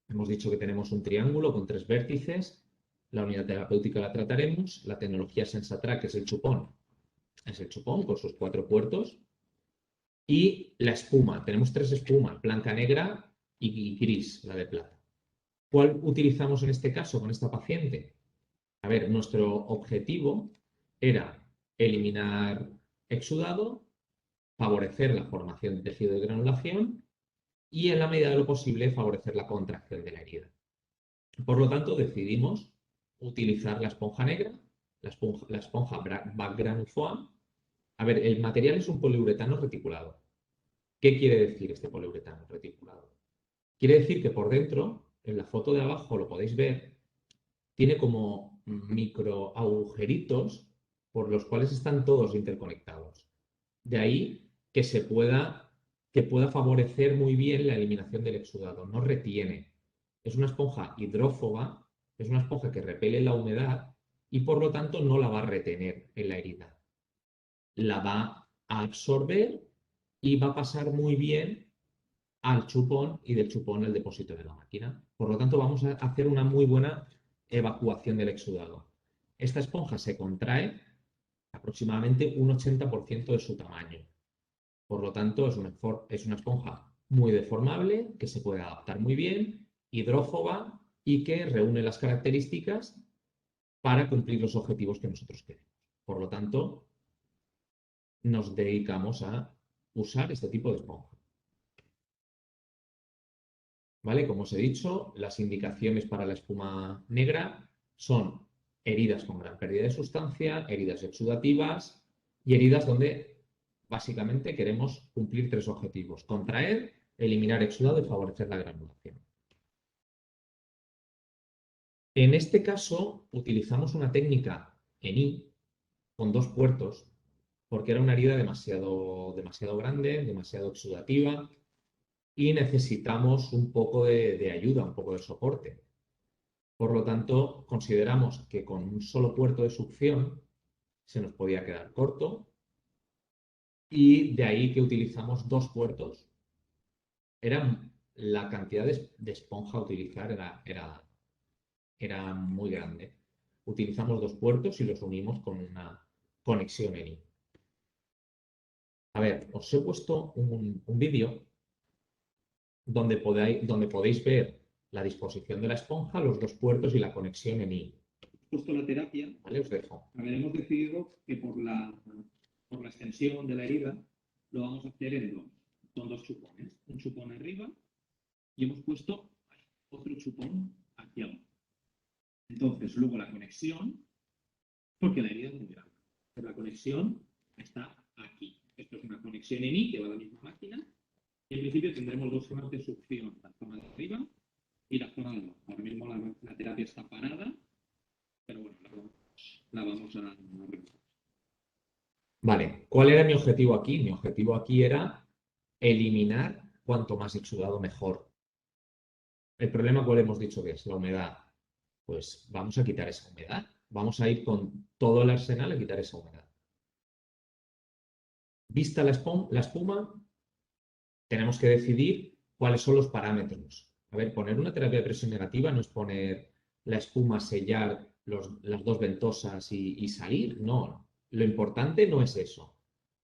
Hemos dicho que tenemos un triángulo con 3 vértices. La unidad terapéutica la trataremos. La tecnología Sensatrack es el chupón. Es el chupón con sus 4 puertos. Y la espuma. Tenemos 3 espumas, blanca, negra y gris, la de plata. ¿Cuál utilizamos en este caso con esta paciente? A ver, nuestro objetivo era eliminar exudado, favorecer la formación de tejido de granulación y, en la medida de lo posible, favorecer la contracción de la herida. Por lo tanto, decidimos utilizar la esponja negra, la esponja Background Foam. A ver, el material es un poliuretano reticulado. ¿Qué quiere decir este poliuretano reticulado? Quiere decir que por dentro, en la foto de abajo lo podéis ver, tiene como micro agujeritos por los cuales están todos interconectados. De ahí que pueda favorecer muy bien la eliminación del exudado, no retiene. Es una esponja hidrófoba, es una esponja que repele la humedad y por lo tanto no la va a retener en la herida. La va a absorber y va a pasar muy bien al chupón y del chupón al depósito de la máquina. Por lo tanto, vamos a hacer una muy buena evacuación del exudado. Esta esponja se contrae aproximadamente un 80% de su tamaño. Por lo tanto, es una esponja muy deformable, que se puede adaptar muy bien, hidrófoba y que reúne las características para cumplir los objetivos que nosotros queremos. Por lo tanto, nos dedicamos a usar este tipo de esponja. ¿Vale? Como os he dicho, las indicaciones para la espuma negra son heridas con gran pérdida de sustancia, heridas exudativas y heridas donde básicamente queremos cumplir 3 objetivos: contraer, eliminar exudado y favorecer la granulación. En este caso utilizamos una técnica en I con 2 puertos porque era una herida demasiado grande, demasiado exudativa y necesitamos un poco de ayuda, un poco de soporte. Por lo tanto, consideramos que con un solo puerto de succión se nos podía quedar corto y de ahí que utilizamos 2 puertos. La cantidad de esponja a utilizar era muy grande. Utilizamos 2 puertos y los unimos con una conexión en I. A ver, os he puesto un vídeo donde podéis ver la disposición de la esponja, los 2 puertos y la conexión en I. Puesto la terapia, ¿Vale? Os dejo. hemos decidido que por la extensión de la herida lo vamos a hacer con 2 chupones. Un chupón arriba y hemos puesto otro chupón aquí abajo. Entonces, luego la conexión, porque la herida es muy grande. Pero la conexión está aquí. Esto es una conexión en I que va a la misma máquina. Y en principio tendremos 2 zonas de succión, la zona de arriba y la zona de abajo. Ahora mismo la terapia está parada, pero bueno, la vamos a revisar. Vale, ¿cuál era mi objetivo aquí? Mi objetivo aquí era eliminar cuanto más exudado mejor. El problema, ¿cuál hemos dicho que es? La humedad. Pues vamos a quitar esa humedad. Vamos a ir con todo el arsenal a quitar esa humedad. Vista la espuma, tenemos que decidir cuáles son los parámetros. A ver, poner una terapia de presión negativa no es poner la espuma, sellar las 2 ventosas y salir. No, lo importante no es eso.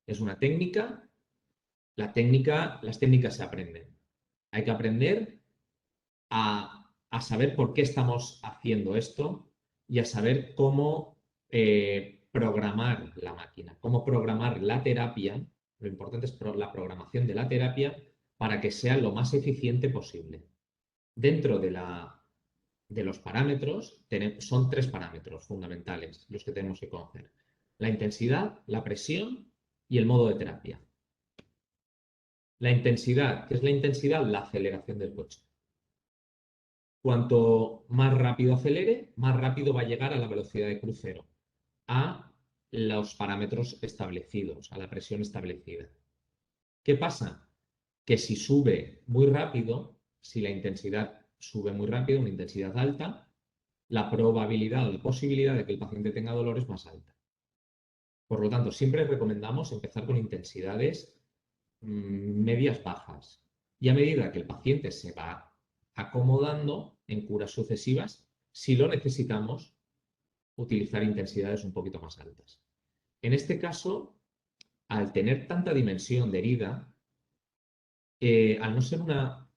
Es una técnica. Las técnicas se aprenden. Hay que aprender a saber por qué estamos haciendo esto y a saber cómo programar la máquina, cómo programar la terapia Lo importante es la programación de la terapia para que sea lo más eficiente posible. Dentro de los parámetros, son 3 parámetros fundamentales los que tenemos que conocer: la intensidad, la presión y el modo de terapia. La intensidad, ¿qué es la intensidad? La aceleración del coche. Cuanto más rápido acelere, más rápido va a llegar a la velocidad de crucero, a los parámetros establecidos, a la presión establecida. ¿Qué pasa? Que si sube muy rápido, si la intensidad sube muy rápido, una intensidad alta, la probabilidad o la posibilidad de que el paciente tenga dolor es más alta. Por lo tanto, siempre recomendamos empezar con intensidades medias bajas. Y a medida que el paciente se va acomodando en curas sucesivas, si lo necesitamos, utilizar intensidades un poquito más altas. En este caso, al tener tanta dimensión de herida, al no ser una...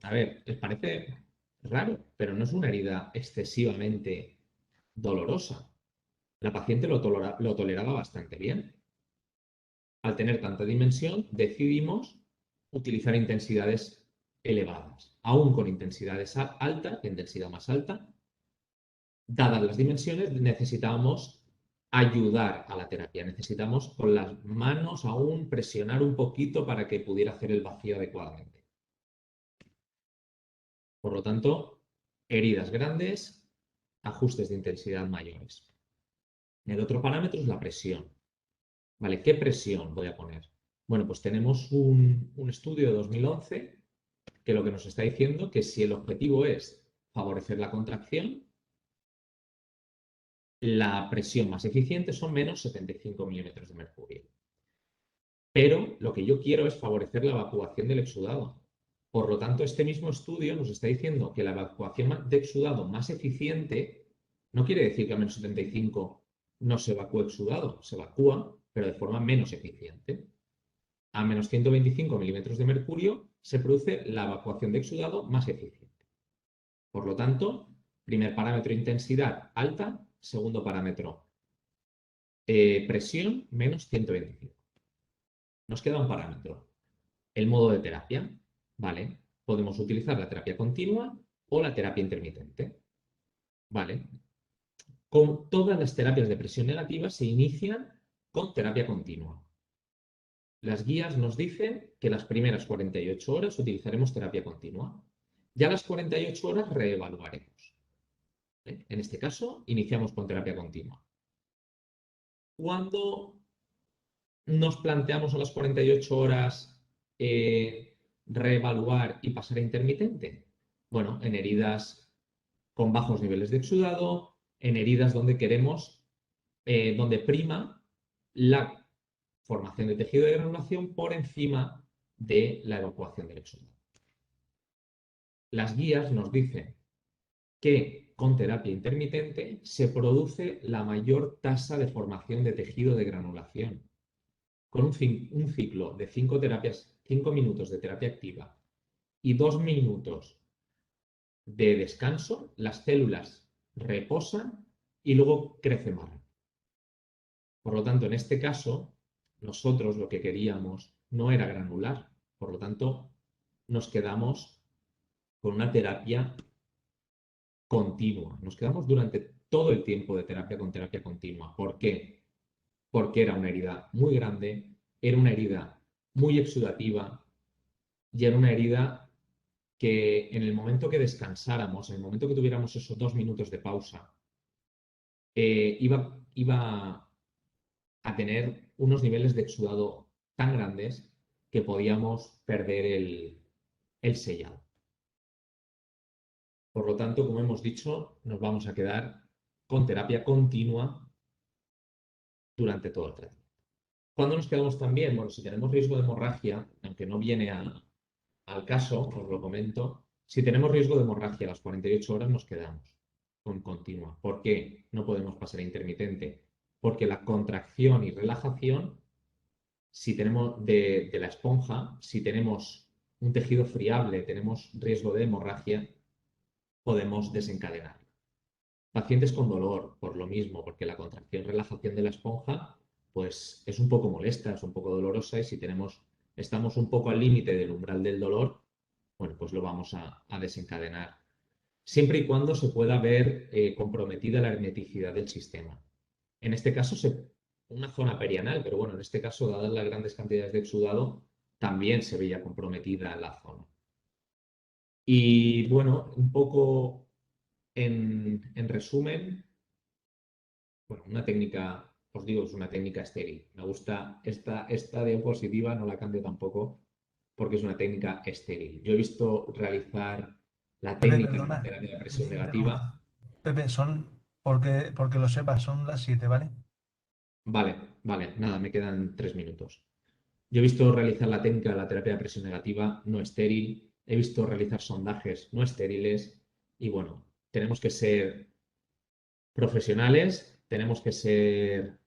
A ver, les parece raro, pero no es una herida excesivamente dolorosa. La paciente lo toleraba bastante bien. Al tener tanta dimensión, decidimos utilizar intensidades elevadas, aún con intensidades altas, intensidad más alta. Dadas las dimensiones, necesitamos ayudar a la terapia. Necesitamos con las manos aún presionar un poquito para que pudiera hacer el vacío adecuadamente. Por lo tanto, heridas grandes, ajustes de intensidad mayores. El otro parámetro es la presión. ¿Vale? ¿Qué presión voy a poner? Bueno, pues tenemos un estudio de 2011 que lo que nos está diciendo que si el objetivo es favorecer la contracción, la presión más eficiente son menos 75 milímetros de mercurio. Pero lo que yo quiero es favorecer la evacuación del exudado. Por lo tanto, este mismo estudio nos está diciendo que la evacuación de exudado más eficiente no quiere decir que a menos 75 no se evacúe exudado, se evacúa, pero de forma menos eficiente. A menos 125 milímetros de mercurio se produce la evacuación de exudado más eficiente. Por lo tanto, primer parámetro intensidad alta, segundo parámetro presión menos 125. Nos queda un parámetro, el modo de terapia. ¿Vale? Podemos utilizar la terapia continua o la terapia intermitente. ¿Vale? Con todas las terapias de presión negativa se inician con terapia continua. Las guías nos dicen que las primeras 48 horas utilizaremos terapia continua. Ya a las 48 horas reevaluaremos. ¿Vale? En este caso, iniciamos con terapia continua. Cuando nos planteamos a las 48 horas reevaluar y pasar a intermitente? Bueno, en heridas con bajos niveles de exudado, en heridas donde queremos, donde prima la formación de tejido de granulación por encima de la evacuación del exudado. Las guías nos dicen que con terapia intermitente se produce la mayor tasa de formación de tejido de granulación. Con un ciclo de 5 minutos de terapia activa y 2 minutos de descanso, las células reposan y luego crecen más rápido. Por lo tanto, en este caso, nosotros lo que queríamos no era granular. Por lo tanto, nos quedamos con una terapia continua. Nos quedamos durante todo el tiempo de terapia con terapia continua. ¿Por qué? Porque era una herida muy grande, era una herida muy exudativa y era una herida que en el momento que descansáramos, en el momento que tuviéramos esos 2 minutos de pausa, iba a tener unos niveles de exudado tan grandes que podíamos perder el sellado. Por lo tanto, como hemos dicho, nos vamos a quedar con terapia continua durante todo el tratamiento. ¿Cuándo nos quedamos también? Bueno, si tenemos riesgo de hemorragia, aunque no viene al caso, os lo comento, si tenemos riesgo de hemorragia a las 48 horas nos quedamos con continua. ¿Por qué no podemos pasar a intermitente? Porque la contracción y relajación, si tenemos de la esponja, si tenemos un tejido friable, tenemos riesgo de hemorragia, podemos desencadenar. Pacientes con dolor, por lo mismo, porque la contracción y relajación de la esponja pues es un poco molesta, es un poco dolorosa y si estamos un poco al límite del umbral del dolor, bueno, pues lo vamos a desencadenar. Siempre y cuando se pueda ver comprometida la hermeticidad del sistema. En este caso, una zona perianal, pero bueno, en este caso, dadas las grandes cantidades de exudado, también se veía comprometida la zona. Y bueno, un poco en resumen, bueno, una técnica, os digo, es una técnica estéril. Me gusta esta diapositiva, no la cambio tampoco, porque es una técnica estéril. Yo he visto realizar la Pepe, técnica de perdona, terapia de que te presión negativa. interrumpa. Pepe, porque lo sepas, son las 7, ¿vale? Vale, vale, nada, me quedan 3 minutos. Yo he visto realizar la técnica de la terapia de presión negativa no estéril, he visto realizar sondajes no estériles y bueno, tenemos que ser profesionales, tenemos que ser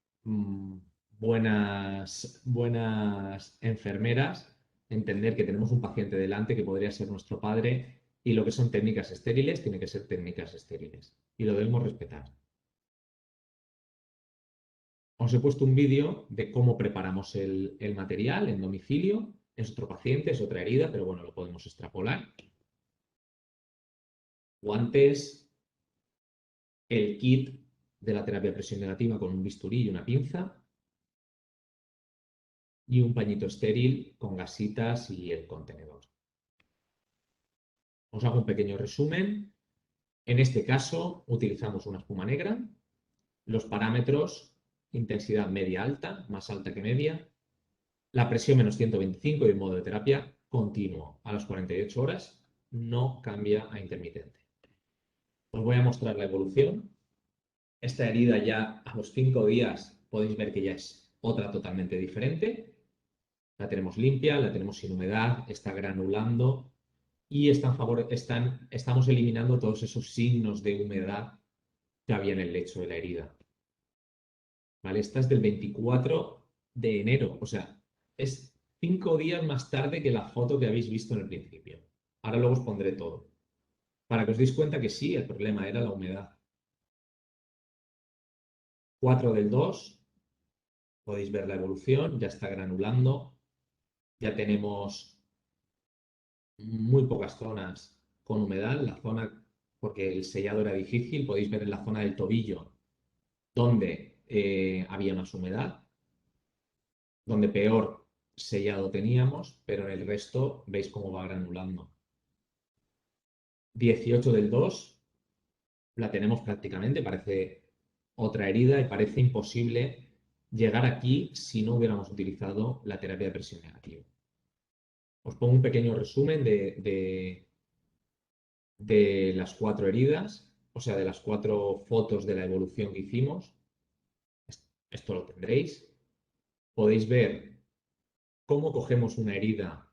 buenas enfermeras, entender que tenemos un paciente delante que podría ser nuestro padre y lo que son técnicas estériles tiene que ser técnicas estériles y lo debemos respetar. Os he puesto un vídeo de cómo preparamos el material en domicilio. Es otro paciente, es otra herida, pero bueno, lo podemos extrapolar. Guantes, el kit de la terapia de presión negativa con un bisturí y una pinza y un pañito estéril con gasitas y el contenedor. Os hago un pequeño resumen. En este caso utilizamos una espuma negra, los parámetros intensidad media-alta, más alta que media, la presión menos 125 y el modo de terapia continuo. A las 48 horas no cambia a intermitente. Os voy a mostrar la evolución. Esta herida ya a los 5 días podéis ver que ya es otra totalmente diferente. La tenemos limpia, la tenemos sin humedad, está granulando y estamos eliminando todos esos signos de humedad que había en el lecho de la herida. ¿Vale? Esta es del 24 de enero, o sea, es 5 días más tarde que la foto que habéis visto en el principio. Ahora luego os pondré todo, para que os deis cuenta que sí, el problema era la humedad. 4/2, podéis ver la evolución, ya está granulando, ya tenemos muy pocas zonas con humedad, la zona, porque el sellado era difícil, podéis ver en la zona del tobillo donde había más humedad, donde peor sellado teníamos, pero en el resto veis cómo va granulando. 18/2, la tenemos prácticamente, parece otra herida y parece imposible llegar aquí si no hubiéramos utilizado la terapia de presión negativa. Os pongo un pequeño resumen de las 4 heridas, o sea, de las 4 fotos de la evolución que hicimos. Esto lo tendréis. Podéis ver cómo cogemos una herida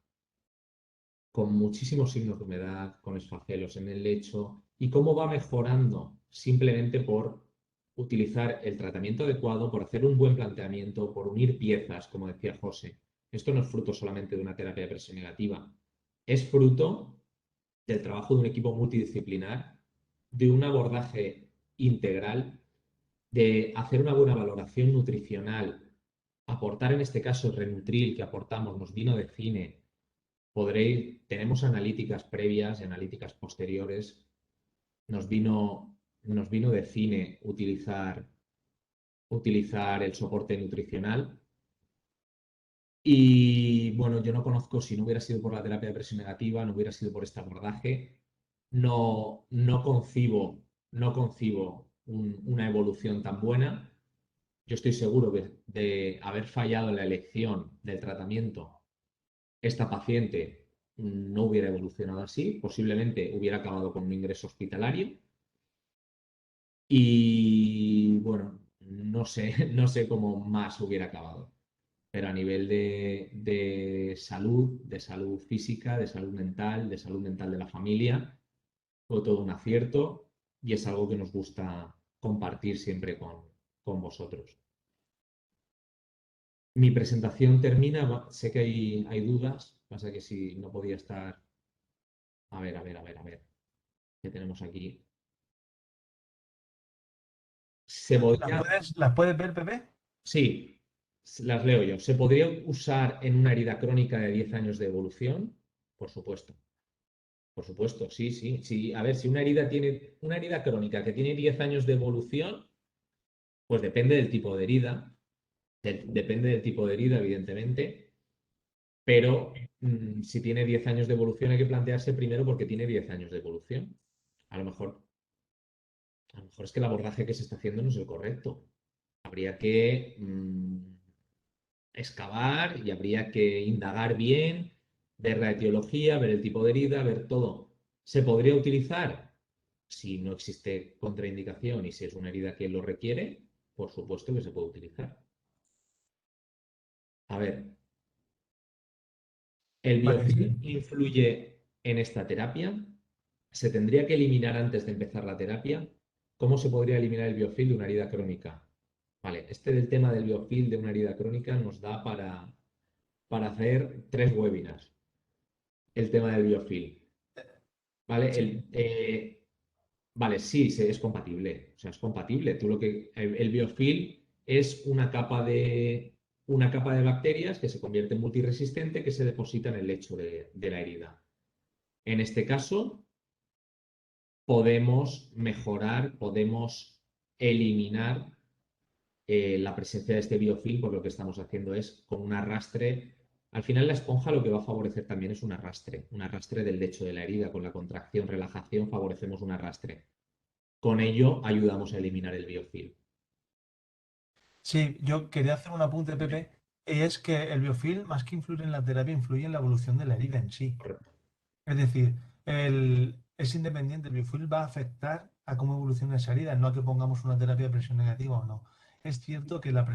con muchísimos signos de humedad, con esfacelos en el lecho y cómo va mejorando simplemente por utilizar el tratamiento adecuado, por hacer un buen planteamiento, por unir piezas, como decía José. Esto no es fruto solamente de una terapia de presión negativa, es fruto del trabajo de un equipo multidisciplinar, de un abordaje integral, de hacer una buena valoración nutricional, aportar en este caso el Renutril que aportamos, nos vino de cine. Tenemos analíticas previas y analíticas posteriores. Nos vino de cine utilizar el soporte nutricional. Y bueno, yo no conozco, si no hubiera sido por la terapia de presión negativa, no hubiera sido por este abordaje, no concibo una evolución tan buena. Yo estoy seguro que de haber fallado en la elección del tratamiento, esta paciente no hubiera evolucionado así, posiblemente hubiera acabado con un ingreso hospitalario. Y bueno, no sé cómo más hubiera acabado, pero a nivel de salud física, de salud mental de la familia, fue todo un acierto y es algo que nos gusta compartir siempre con vosotros. Mi presentación termina, sé que hay dudas, pasa que si no podía estar... A ver, ¿qué tenemos aquí? Se podría... Las puedes ver, Pepe? Sí, Las leo yo. ¿Se podría usar en una herida crónica de 10 años de evolución? Por supuesto. Por supuesto, sí, sí, sí. A ver, si una herida crónica que tiene 10 años de evolución, pues depende del tipo de herida. Depende del tipo de herida, evidentemente. Pero si tiene 10 años de evolución, hay que plantearse primero por qué tiene 10 años de evolución. A lo mejor es que el abordaje que se está haciendo no es el correcto. Habría que excavar y habría que indagar bien, ver la etiología, ver el tipo de herida, ver todo. ¿Se podría utilizar? Si no existe contraindicación y si es una herida que lo requiere, por supuesto que se puede utilizar. A ver, ¿el Vale, biofilm influye en esta terapia? ¿Se tendría que eliminar antes de empezar la terapia? ¿Cómo se podría eliminar el biofilm de una herida crónica? Vale, este del tema del biofilm de una herida crónica nos da para hacer 3 webinars. El tema del biofilm. ¿Vale? sí. Vale, sí, es compatible. O sea, es compatible. El biofilm es una capa de bacterias que se convierte en multiresistente que se deposita en el lecho de la herida. En este caso, podemos mejorar, podemos eliminar la presencia de este biofilm, pues lo que estamos haciendo es con un arrastre. Al final la esponja lo que va a favorecer también es un arrastre del lecho de la herida. Con la contracción, relajación, favorecemos un arrastre. Con ello ayudamos a eliminar el biofilm. Sí, yo quería hacer un apunte, Pepe, y es que el biofilm, más que influir en la terapia, influye en la evolución de la herida en sí. Correcto. Es decir, es independiente, el biofilm va a afectar a cómo evoluciona esa herida, no a que pongamos una terapia de presión negativa o no. Es cierto que la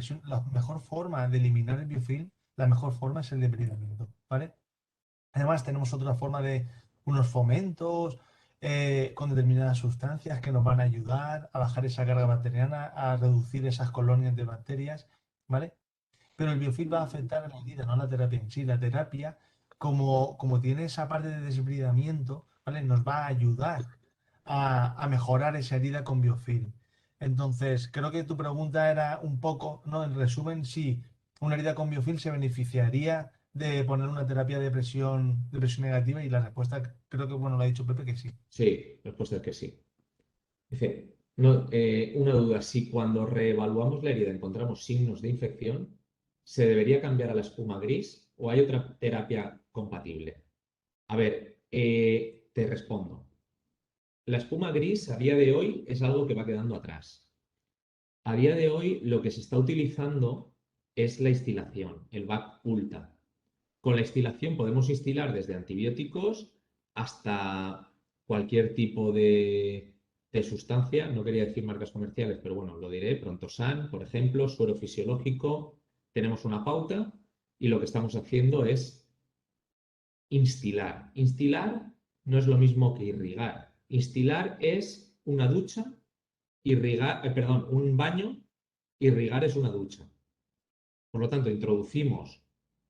mejor forma de eliminar el biofilm, la mejor forma es el debridamiento, ¿vale? Además, tenemos otra forma de unos fomentos con determinadas sustancias que nos van a ayudar a bajar esa carga bacteriana, a reducir esas colonias de bacterias, ¿vale? Pero el biofilm va a afectar a la herida, no a la terapia en sí. La terapia, como tiene esa parte de desbridamiento, ¿vale? Nos va a ayudar a mejorar esa herida con biofilm. Entonces, creo que tu pregunta era un poco, ¿no? En resumen, si una herida con biofilm se beneficiaría de poner una terapia de presión negativa y la respuesta, creo que, bueno, lo ha dicho Pepe, que sí. Sí, la respuesta es que sí. Dice, no, una duda, si cuando reevaluamos la herida encontramos signos de infección, ¿se debería cambiar a la espuma gris o hay otra terapia compatible? A ver, te respondo. La espuma gris a día de hoy es algo que va quedando atrás. A día de hoy lo que se está utilizando es la instilación, el BAC ULTA. Con la instilación podemos instilar desde antibióticos hasta cualquier tipo de sustancia. No quería decir marcas comerciales, pero bueno, lo diré. Prontosan, por ejemplo, suero fisiológico. Tenemos una pauta y lo que estamos haciendo es instilar. Instilar no es lo mismo que irrigar. Instilar es una ducha, un baño, irrigar es una ducha. Por lo tanto,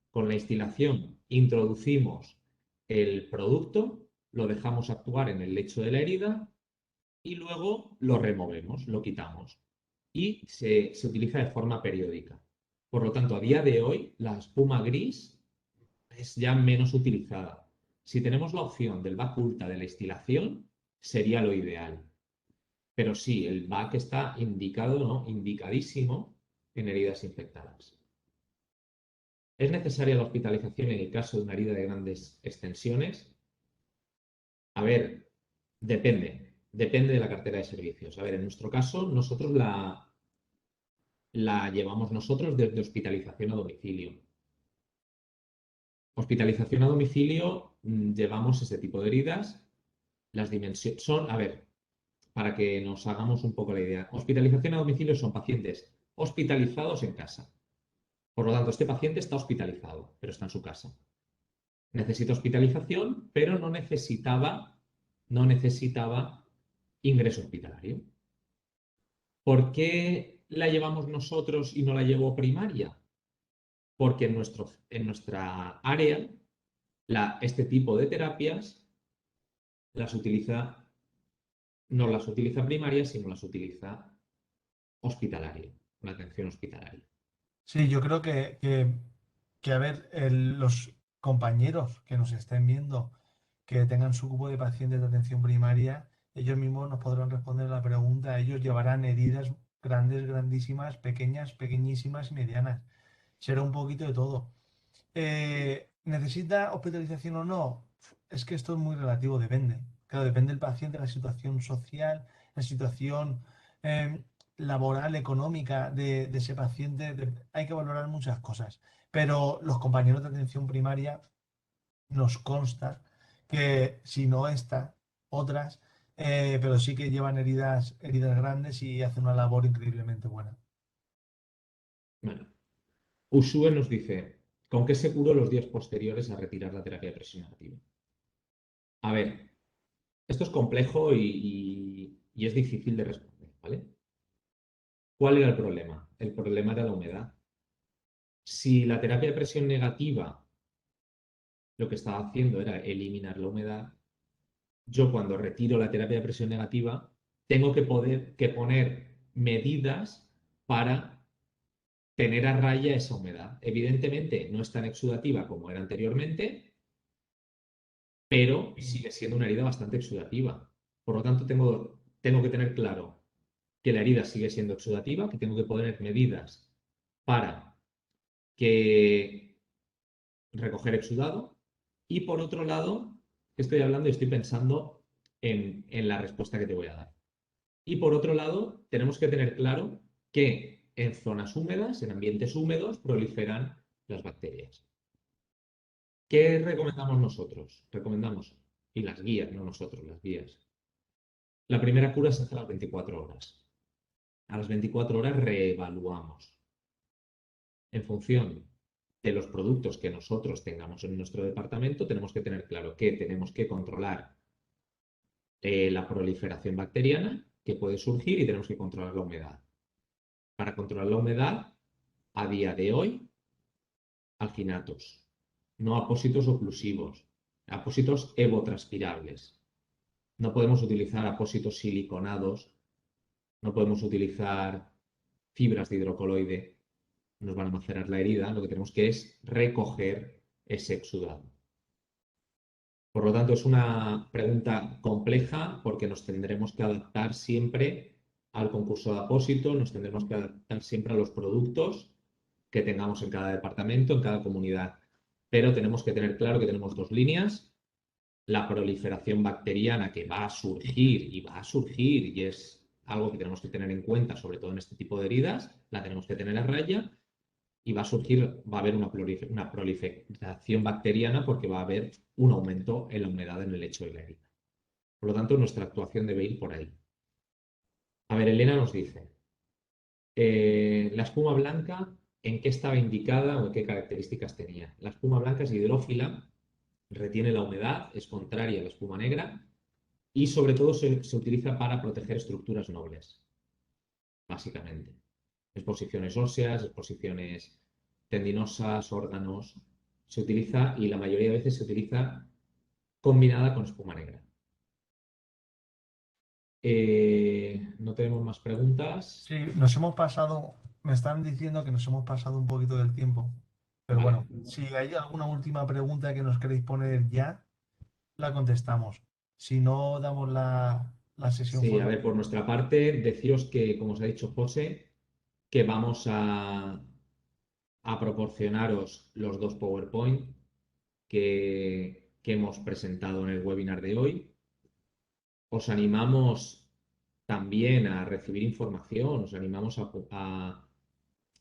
con la instilación, introducimos el producto, lo dejamos actuar en el lecho de la herida y luego lo removemos, lo quitamos. Y se utiliza de forma periódica. Por lo tanto, a día de hoy, la espuma gris es ya menos utilizada. Si tenemos la opción del BAC ULTA de la instilación, sería lo ideal. Pero sí, el BAC está indicado, ¿no? Indicadísimo en heridas infectadas. ¿Es necesaria la hospitalización en el caso de una herida de grandes extensiones? A ver, depende de la cartera de servicios. A ver, en nuestro caso, nosotros la llevamos nosotros desde hospitalización a domicilio. Hospitalización a domicilio, llevamos este tipo de heridas. Las dimensiones son, a ver, para que nos hagamos un poco la idea. Hospitalización a domicilio son pacientes hospitalizados en casa. Por lo tanto, este paciente está hospitalizado, pero está en su casa. Necesita hospitalización, pero no necesitaba ingreso hospitalario. ¿Por qué la llevamos nosotros y no la llevó primaria? Porque en nuestra área este tipo de terapias no las utiliza primaria, sino las utiliza hospitalaria, la atención hospitalaria. Sí, yo creo que, a ver, los compañeros que nos estén viendo, que tengan su grupo de pacientes de atención primaria, ellos mismos nos podrán responder la pregunta. Ellos llevarán heridas grandes, grandísimas, pequeñas, pequeñísimas y medianas. Será un poquito de todo. ¿Necesita hospitalización o no? Es que esto es muy relativo, depende. Claro, depende del paciente, la situación social, la situación eh, laboral, económica de ese paciente. Hay que valorar muchas cosas. Pero los compañeros de atención primaria nos consta que si no esta, otras, pero sí que llevan heridas grandes y hacen una labor increíblemente buena. Bueno, Usue nos dice, ¿con qué se curó los días posteriores a retirar la terapia de presión negativa? A ver, esto es complejo y es difícil de responder, ¿vale? ¿Cuál era el problema? El problema era la humedad. Si la terapia de presión negativa lo que estaba haciendo era eliminar la humedad, yo cuando retiro la terapia de presión negativa tengo que poner medidas para tener a raya esa humedad. Evidentemente no es tan exudativa como era anteriormente, pero sigue siendo una herida bastante exudativa. Por lo tanto, tengo que tener claro que la herida sigue siendo exudativa, que tengo que poner medidas para que recoger exudado. Y por otro lado, estoy hablando y estoy pensando en la respuesta que te voy a dar. Y por otro lado, tenemos que tener claro que en zonas húmedas, en ambientes húmedos, proliferan las bacterias. ¿Qué recomendamos nosotros? Recomendamos, y las guías, no nosotros, las guías. La primera cura se hace a las 24 horas. A las 24 horas reevaluamos. En función de los productos que nosotros tengamos en nuestro departamento, tenemos que tener claro que tenemos que controlar la proliferación bacteriana que puede surgir y tenemos que controlar la humedad. Para controlar la humedad, a día de hoy, alginatos, no apósitos oclusivos, apósitos evotranspirables. No podemos utilizar apósitos siliconados, no podemos utilizar fibras de hidrocoloide, nos van a macerar la herida, lo que tenemos que es recoger ese exudado. Por lo tanto, es una pregunta compleja porque nos tendremos que adaptar siempre al concurso de apósito, nos tendremos que adaptar siempre a los productos que tengamos en cada departamento, en cada comunidad. Pero tenemos que tener claro que tenemos dos líneas, la proliferación bacteriana que va a surgir y es algo que tenemos que tener en cuenta, sobre todo en este tipo de heridas, la tenemos que tener a raya y va a haber una proliferación bacteriana porque va a haber un aumento en la humedad en el lecho de la herida. Por lo tanto, nuestra actuación debe ir por ahí. A ver, Elena nos dice, la espuma blanca, ¿en qué estaba indicada o qué características tenía? La espuma blanca es hidrófila, retiene la humedad, es contraria a la espuma negra y sobre todo se utiliza para proteger estructuras nobles, básicamente. Exposiciones óseas, exposiciones tendinosas, órganos. Se utiliza y la mayoría de veces se utiliza combinada con espuma negra. No tenemos más preguntas. Sí, nos hemos pasado, me están diciendo que nos hemos pasado un poquito del tiempo, pero Vale. bueno, si hay alguna última pregunta que nos queréis poner ya, la contestamos. Si no, damos la sesión Sí, a formal. ver, por nuestra parte, deciros que, como os ha dicho José, que vamos a proporcionaros los dos PowerPoint que hemos presentado en el webinar de hoy. Os animamos también a recibir información, os animamos a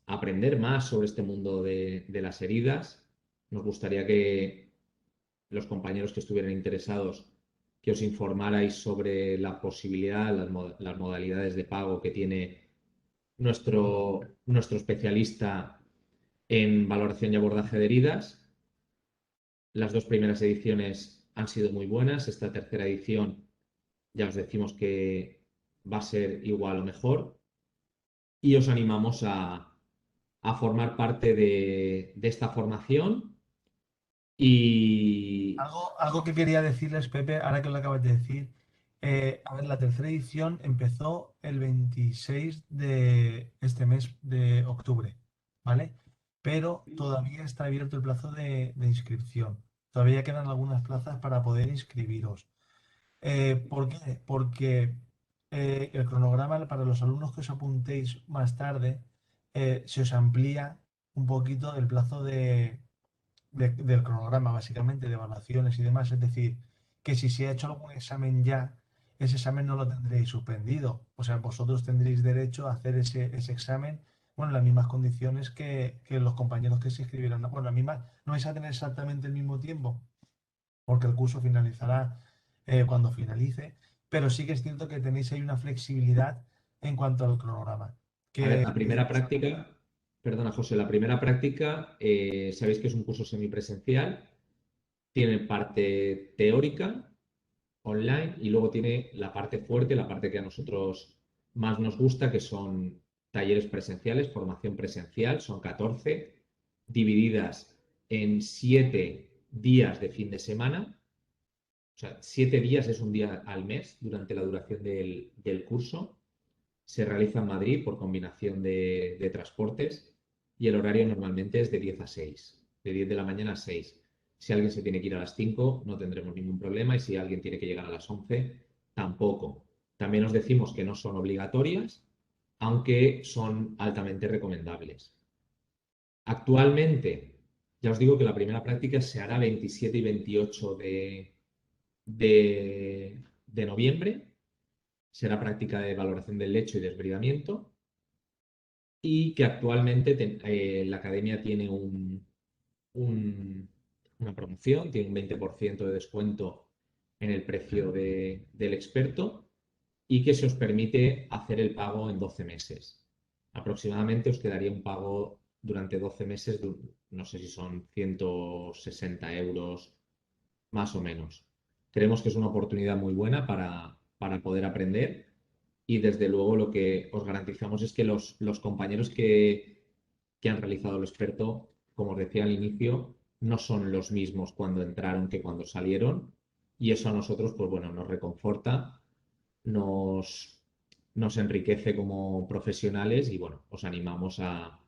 aprender más sobre este mundo de las heridas. Nos gustaría que los compañeros que estuvieran interesados que os informarais sobre la posibilidad, las modalidades de pago que tiene nuestro especialista en valoración y abordaje de heridas. Las dos primeras ediciones han sido muy buenas. Esta tercera edición ya os decimos que va a ser igual o mejor y os animamos a formar parte de esta formación y Algo que quería decirles, Pepe, ahora que lo acabas de decir. A ver, la tercera edición empezó el 26 de este mes de octubre, ¿vale? Pero todavía está abierto el plazo de inscripción. Todavía quedan algunas plazas para poder inscribiros. ¿Por qué? Porque el cronograma para los alumnos que os apuntéis más tarde se os amplía un poquito el plazo del cronograma, básicamente, de evaluaciones y demás. Es decir, que si se ha hecho algún examen ya, ese examen no lo tendréis suspendido. O sea, vosotros tendréis derecho a hacer ese examen, bueno, en las mismas condiciones que los compañeros que se inscribieron. Bueno, las mismas, no vais a tener exactamente el mismo tiempo, porque el curso finalizará cuando finalice, pero sí que es cierto que tenéis ahí una flexibilidad en cuanto al cronograma. A ver, Que, la primera práctica, perdona José, la primera práctica, sabéis que es un curso semipresencial, tiene parte teórica, online, y luego tiene la parte fuerte, la parte que a nosotros más nos gusta, que son talleres presenciales, formación presencial, son 14, divididas en 7 días de fin de semana. O sea, 7 días es un día al mes durante la duración del curso. Se realiza en Madrid por combinación de transportes y el horario normalmente es de 10 a 6, de 10 de la mañana a 6. Si alguien se tiene que ir a las 5, no tendremos ningún problema, y si alguien tiene que llegar a las 11, tampoco. También os decimos que no son obligatorias, aunque son altamente recomendables. Actualmente, ya os digo que la primera práctica se hará 27 y 28 de noviembre. Será práctica de valoración del lecho y desbridamiento, y que actualmente la academia tiene una promoción, tiene un 20% de descuento en el precio del experto, y que se os permite hacer el pago en 12 meses. Aproximadamente os quedaría un pago durante 12 meses, no sé si son 160 euros más o menos. Creemos que es una oportunidad muy buena para poder aprender, y desde luego lo que os garantizamos es que los compañeros que han realizado el experto, como os decía al inicio, no son los mismos cuando entraron que cuando salieron, y eso a nosotros, pues bueno, nos reconforta, nos, nos enriquece como profesionales, y bueno, os animamos a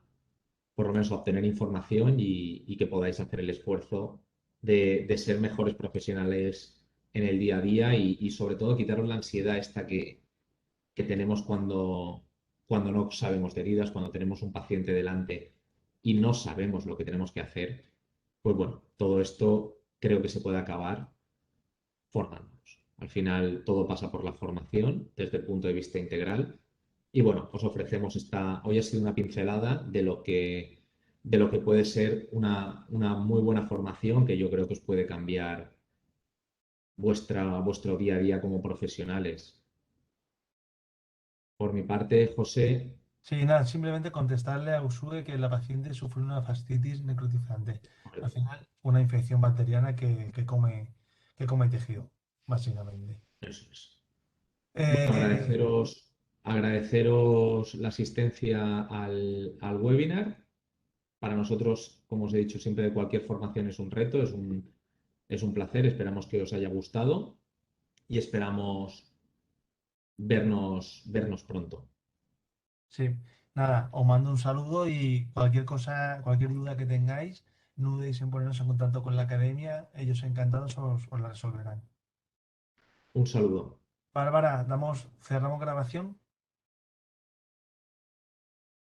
por lo menos a obtener información, y que podáis hacer el esfuerzo de ser mejores profesionales en el día a día, y sobre todo quitaros la ansiedad esta que tenemos cuando no sabemos de heridas, cuando tenemos un paciente delante y no sabemos lo que tenemos que hacer. Pues bueno, todo esto creo que se puede acabar formándonos. Al final todo pasa por la formación desde el punto de vista integral. Y bueno, os ofrecemos hoy ha sido una pincelada de lo que puede ser una muy buena formación, que yo creo que os puede cambiar vuestro día a día como profesionales. Por mi parte, José, sí, nada, simplemente contestarle a Usue que la paciente sufre una fascitis necrotizante. Al final, una infección bacteriana que come tejido, básicamente. eso es. Bueno, Eh, agradeceros la asistencia al webinar. Para nosotros, como os he dicho siempre, cualquier formación es un reto, es un placer. Esperamos que os haya gustado y esperamos vernos pronto. sí, nada, os mando un saludo y cualquier cosa, cualquier duda que tengáis, no dudéis en ponernos en contacto con la academia, ellos encantados os la resolverán. Un saludo. Bárbara, cerramos grabación.